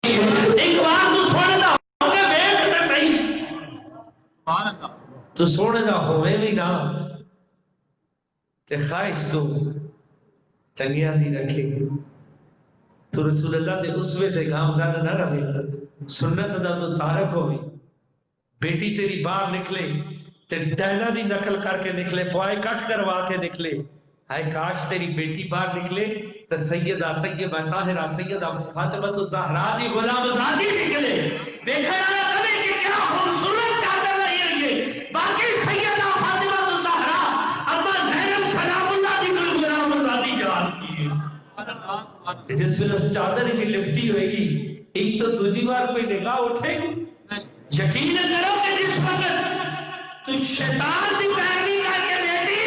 ایک بار تو سونے دا ہو کے ویکھ تے صحیح سبحان اللہ تو سونے دا ہوے بھی نہ تے خواہش تو چنگیاں دی رکھے تو رسول اللہ دے اسوے تے گامزن نہ رہے، سنت دا تو تارک ہوئی، بیٹی تیری باہر نکلے تے ڈیلا دی نقل کر کے نکلے، پوائے کٹ کروا کے نکلے، ہائے کاش تیری بیٹی باہر نکلے تے سیدہ طیبہ طاہرہ سیدہ فاطمہ الزہرا دی غلام زادی نکلے، دیکھا نہ کبھی کہ کیا خوبصورت چادر رہی ہے، باقی سیدہ فاطمہ الزہرا اما زینب سلام اللہ دی غلام زادی جان کی جس میں اس چادر کی لپٹی ہوئے گی، ایک تو تجھی بار کوئی نگاہ اٹھے گی، یقین کرو کہ جس وقت تو شیطان دی پیروی کر کے بیٹی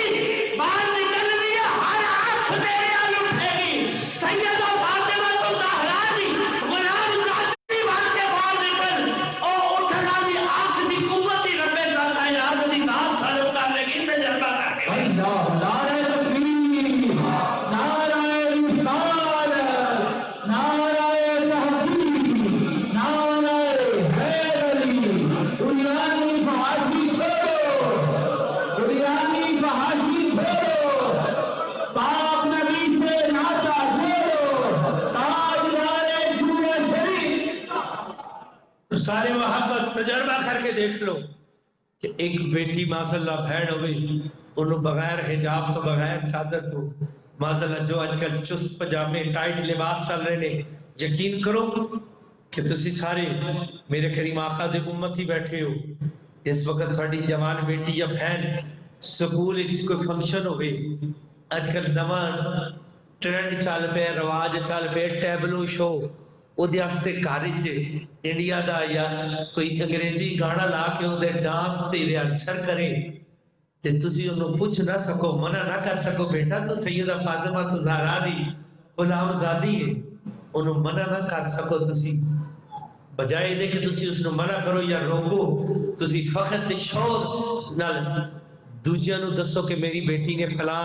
باہر نکل رہی ہے، ہر آنکھ تیرے آل اٹھے گی، سیدہ فاطمہ الزہرا دی غلام زادی بات کے باہر نکل او اٹھنا دی آنکھ دی قوت دی رب ذات ہے یاد دی ذات سالو کر لے گی تجربہ کر کے اللہ نعرہ تکبیر نعرہ رسالت نعرہ تحقیق نعرہ حیدری دنیانی بحاشی چھوڑو، دنیانی بحاشی چھوڑو، پاک نبی سے ناتا چھوڑو، تاجدار جوڑا شریف تو سارے محبت تجربہ کر کے دیکھ لو کہ ایک بیٹی ماشاءاللہ بھیڑ ہوئی انہوں بغیر حجاب تو بغیر چادر تو ماشاءاللہ جو آج کل چست پجامے ٹائٹ لباس چل رہے نے، یقین کرو کہ تسی سارے میرے کریم آقا دے امت ہی بیٹھے ہو، اس وقت تھوڑی جوان بیٹی یا بہن سکول اس کوئی فنکشن ہوئے، آج کل نواں ٹرینڈ چل پہ رواج چل پہ ٹیبلو شو وہ دے آستے کاری چھے انڈیا دا یا کوئی انگریزی گانا لا کے وہ دے ڈانس تے ریالسر کرے تے تسی انہوں پوچھ نہ سکو منع نہ کر سکو بیٹا تو سیدہ فاطمہ الزہرا دی غلام زادی ہے، انہوں منع نہ کر سکو تسی بجائے دے کہ تسی اس نے منع کرو یا روکو، تسی فخر تے شور نال دوجیاں نو دسو کہ میری بیٹی نے فلاں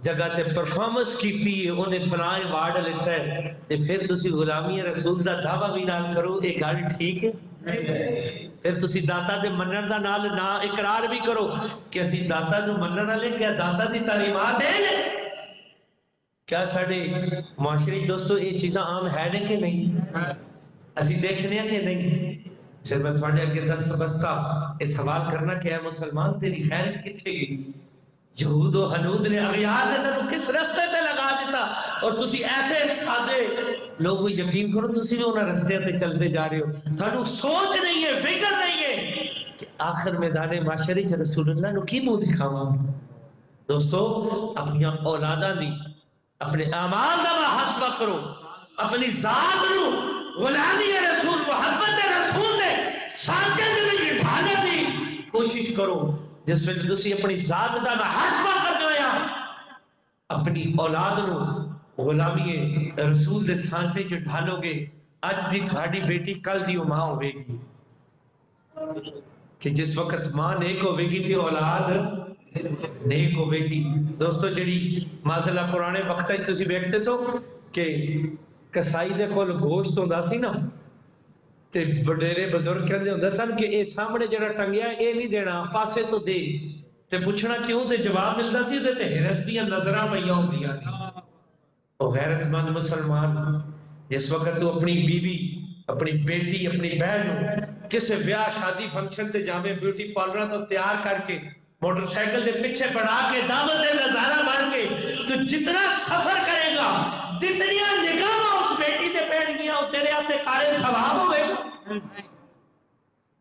جگہ تے پرفارمنس کیتی ہے، انہیں فلاں ایوارڈ لیتا ہے، تے پھر تسی غلامی رسول دا دعویٰ بھی نال کرو، یہ گل ٹھیک ہے؟ پھر تسی داتا دے منن دا نال نہ اقرار بھی کرو کہ اسی داتا نو منن والے، کیا داتا دی تعلیمات ہیں؟ کیا ساڈے معاشرے دوستو یہ چیزاں عام ہے نے کہ نہیں؟ اسی دیکھنے ہیں کہ نہیں؟ پھر میں تھوڑے اگے دست بستہ یہ سوال کرنا کہ اے مسلمان تیری خیرت کتھے گئی؟ یہود و حنود نے اغیار نے تنو کس رستے تے لگا دیتا، اور تسی ایسے سادے لوگ بھی یقین کرو تسی بھی انہاں رستے تے چلتے جا رہے ہو، تھانو سوچ نہیں ہے، فکر نہیں ہے کہ آخر میدان معاشرے چ رسول اللہ نو کی منہ دکھاواں؟ دوستو اپنی اولاداں دی اپنے اعمال دا محاسبہ کرو، اپنی ذات نو غلامی رسول محبت رسول دے سانچے دے وچ ڈھالنے دی کوشش کرو، جس وچ تسی اپنی ذات دا محاسبہ کرتے ہویا اپنی اولاد نو غلامی رسول دے سانچے چ ڈھالو گے، اج دی تھوڑی بیٹی کل دی ماں ہوے گی، کہ جس وقت ماں نیک ہوے گی تے اولاد نیک ہوے گی۔ دوستو جڑی مازلہ پرانے وقت وچ تسی ویکھتے سو کہ کسائی دے کول گوشت ہوندا سی نا، تے وڈیرے بزرگ کہندے ہوندے سن کہ اے سامنے جڑا ٹنگیا اے نہیں دینا، پاسے تو دے، تے پوچھنا کیوں؟ تے جواب ملدا سی تے ہرس دیاں نظراں پئیاں ہوندیاں نے۔ او غیرت مند مسلمان، جس وقت تو اپنی بیوی، اپنی بیٹی، اپنی بہن نو کسے بیاہ شادی فنکشن تے جاویں بیوٹی پارلر تو تیار کر کے موٹر سائیکل دے پیچھے بڑھا کے دعوت نظارہ بن کے تو جتنا سفر کرے گا، جتنی نگاہ اس بیٹی دے پہن گیا وہ تیرے ہاتھ کارے ثواب ہوئے گا۔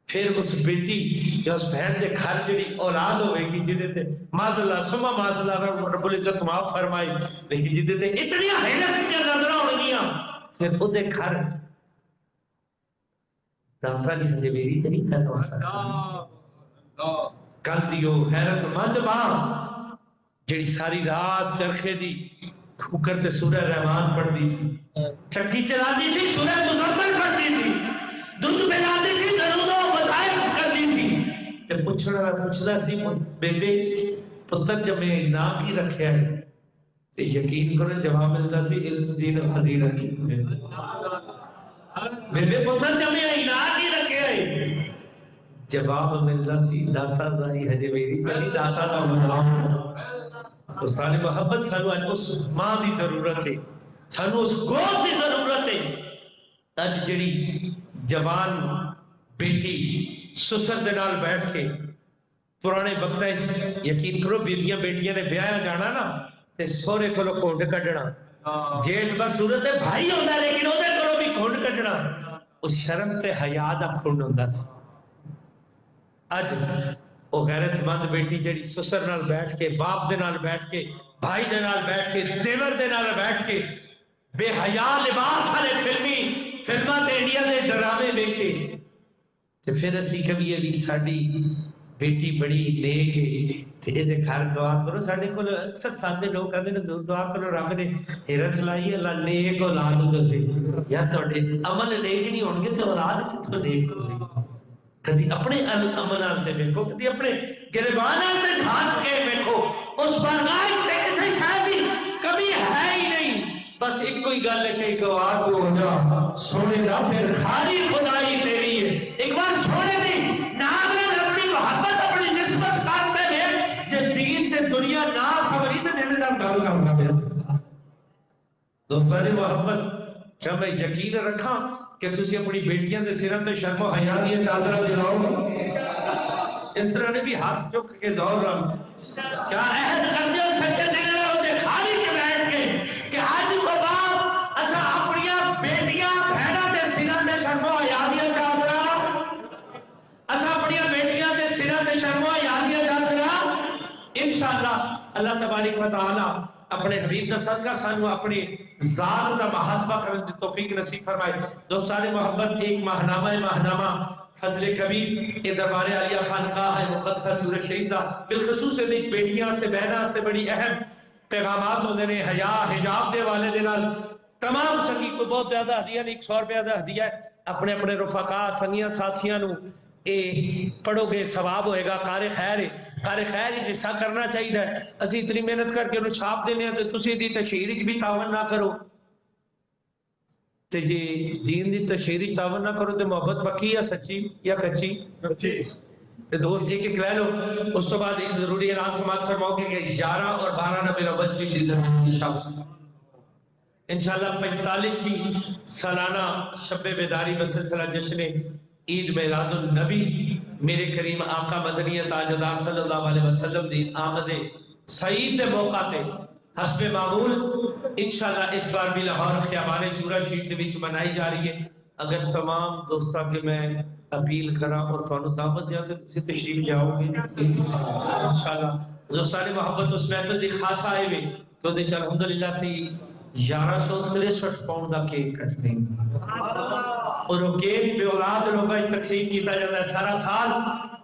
پھر اس بیٹی یا اس بہن دے گھر جڑی اولاد ہوئے گی جدے تے معاذاللہ سما معاذاللہ رب العزت معاف فرمائی، لیکن جدے تے اتنی حیرت کی نظریں ہو گیا، پھر وہ دے گھر داتا نہیں ہجے میری تے نہیں پیدا ہو سکتا۔ کل دیو غیرت مند ماں جڑی ساری رات چرخے دی کھوکر تے سورہ رحمان پڑھ دی سی، چکی چلا دی سی، سورہ مزمل پڑھ دی سی، دودھ پلا دی سی، درود و وظائف کر دی سی، تے پوچھدا سی بیبے پتر جمے نا کی رکھیا ہے، تے یقین کرو جواب ملتا سی علم دین حاضر رکھی بیبے پتر جمے نا کی رکھیا ہے، جواب ملتا سی داتا داری ہجے میری پہلی داتا دا مقام۔ اس سال محبت سانو اج اس ماں دی ضرورت ہے، سانو اس گود دی ضرورت ہے۔ اج جڑی جوان بیٹی سسر دے نال بیٹھ کے پرانے وقت یقین کرو بیبیاں بیٹیاں نے بیاہ جانا نا تے سورے کولو کھونڈ کڈنا، جیٹھ بس صورت ہے بھائی ہوندا لیکن او دے کولو بھی کھونڈ کڈنا، اس شرم تے حیا دا کھونڈ ہوندا سی۔ اج وہ غیرت مند بیٹی جڑی سسر نال بیٹھ کے، باپ دے نال بیٹھ کے، بھائی دے نال بیٹھ کے، دیور دے نال بیٹھ کے بے حیا لباس والے فلماں تے انڈیا دے ڈرامے ویکھے، تے پھر اسی کبھی یہ ساڈی بیٹی بڑی نیک ہے تے اے دے گھر دعا کرو۔ ساڈے کول اکثر سادے لوگ کہندے نے ضرور دعا کرو رب نے ہرس لائی اللہ نیک اولاد دے، یا تہاڈے عمل نیک نہیں ہون گے تے اولاد کتھوں نیک ہوے گی؟ کدی اپنے عمل نال دیکھو، کدی اپنے گریبان نال جھانک کے دیکھو، اس بارگاہ تے کسی شے دی کمی ہے ہی نہیں، بس ایک کوئی گل ہے کہ ایک بار تو ہو جا سونے دا پھر خالی خدائی تیری ہے، ایک بار سونے دی نام نال اپنی محبت اپنی نسبت کرتے ہیں، جے دین تے دنیا نہ سوری تے میرے نال گل کرنا پیا۔ دوستاں دی محبت کیا میں یقین رکھاں کہ تسی اپنی بیٹیاں دے سراں تے شرم و حیا دی چادر جلاؤ گے؟ اس طرح نے بھی ہاتھ چک کے زور رم کیا عہد کر دیو سچے دل نال دے خالی کے بیٹھ کے کہ آج کو باپ اسا اپنی بیٹیاں بہناں دے سراں تے شرم و حیا دی چادر، اسا اپنی بیٹیاں دے سراں تے شرم و حیا دی چادر انشاءاللہ اللہ تبارک و تعالی اپنے حبیب دا صدقہ سانو اپنی ذات دا محاسبہ کرنے دی توفیق نصیب فرمائے۔ دوستان محبت ایک ماہنامہ فضل کبیر یہ دربار عالیہ خانقاہ ہے مقدسہ سورہ شریف دا بالخصوص ایک بیٹیاں سے بہناں سے بڑی اہم پیغامات ہوندے نے، حیا حجاب دے والے دے نال تمام سنگی کو بہت زیادہ ہدیہ نہیں، 100 روپیہ دا ہدیہ ہے، اپنے اپنے رفقا سنگیاں ساتھیاں نو اے پڑھو گے ثواب ہوئے گا، قاری خیر ہے۔ کار خیر جسا کرنا چاہیے. اسی اتنی محنت کر کے انہوں چھاپ دینے ہیں تو تسی دی تشہیر بھی تعاون نہ کرو. تے جی دین دی تشہیر تعاون نہ کرو تو محبت پکی یا سچی یا کچی؟ تے دوست ایک ایک لے لو. اس تو بعد ایک ضروری اعلان سماعت فرماؤ کہ 11 اور 12 ربیع الاول شریف کی طرف انشاءاللہ 45ویں سالانہ شب بیداری میں سلسلہ جشن عید میلاد النبی میرے کریم آقا مدنی تاجدار صلی اللہ علیہ وسلم دی آمد سعید دے موقع تے حسب معمول انشاءاللہ اس بار بھی لاہور خیابان چورا شریف دے وچ منائی جا رہی ہے. اگر تمام دوستاں کے میں اپیل کرا اور تھانوں دعوت دیا تو تسی تشریف جاؤ گے انشاءاللہ. دوستان محبت اس محفل دی خاص آئے ہوئے کہ وہ دیکھ الحمدللہ سی 1163 پاؤنڈ دا کیک کٹنے اور وہ کیک بے اولاد لوگوں تقسیم کیتا جاتا ہے سارا سال.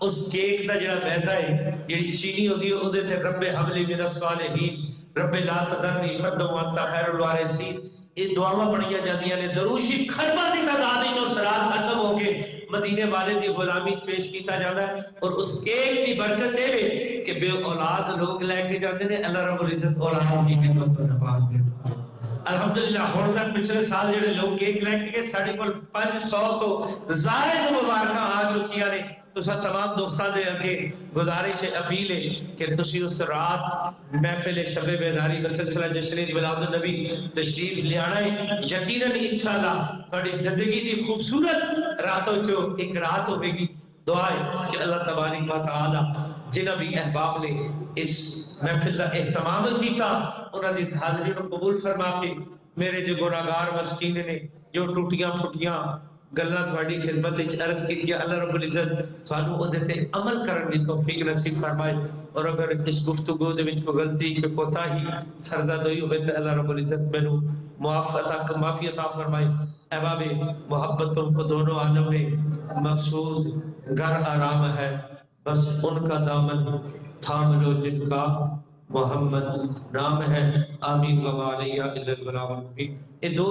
اس کیک دا جڑا میدا ہے جڑی چینی ہوندی ہے اودے تے رب حبلی من الصالحین رب لا تذرنی فردا وانت خیر الوارثین یہ دعاواں پڑھیاں جاندیاں نے. درود شریف خربہ دی تعداد جو سرات ختم ہو کے مدینے والے دی غلامی پیش کیتا جاتا ہے. اور اس کیک دی برکت ہے کہ بے اولاد لوگ لے کے جاتے ہیں اللہ رب العزت اولاد کی خدمت میں نواز دے. الحمدللہ ہن تک پچھلے سال جڑے لوگ کیک لے کے ساڈے کول 500 تو زائد مبارکاں آ چکیاں نے. تو سب تمام دوستاں دے اگے گزارش اپیل ہے کہ تسی اس رات محفل شب بیداری و سلسلہ جشن میلاد النبی تشریف لے آنا ہے. یقیناً انشاءاللہ تھوڑی زندگی دی خوبصورت راتوں چو ایک رات ہوے گی. دعا ہے کہ اللہ تبارک و تعالی جنہاں بھی احباب نے اس محفل کا اہتمام کیتا انہاں دی حاضری کو قبول فرما کے میرے جو گناہگار مسکین نے جو ٹوٹیاں پھٹیاں گلاں تھوڑی خدمت وچ عرض کیتی اللہ رب العزت تھانوں اودے تے عمل کرن دی توفیق نصیب فرمائے. اور اگر اس گفتگو دے وچ کوئی غلطی کہ کوتاہی سرزد ہوئی ہوئے تو اللہ رب العزت مینوں معافی عطا فرمائے. احباب محبت ان کو دونوں عالم میں مقصود گھر آرام ہے بس ان کا دامن تھام لو جن کا محمد نام ہے. آمین و علیہ الا البلاغ. یہ دو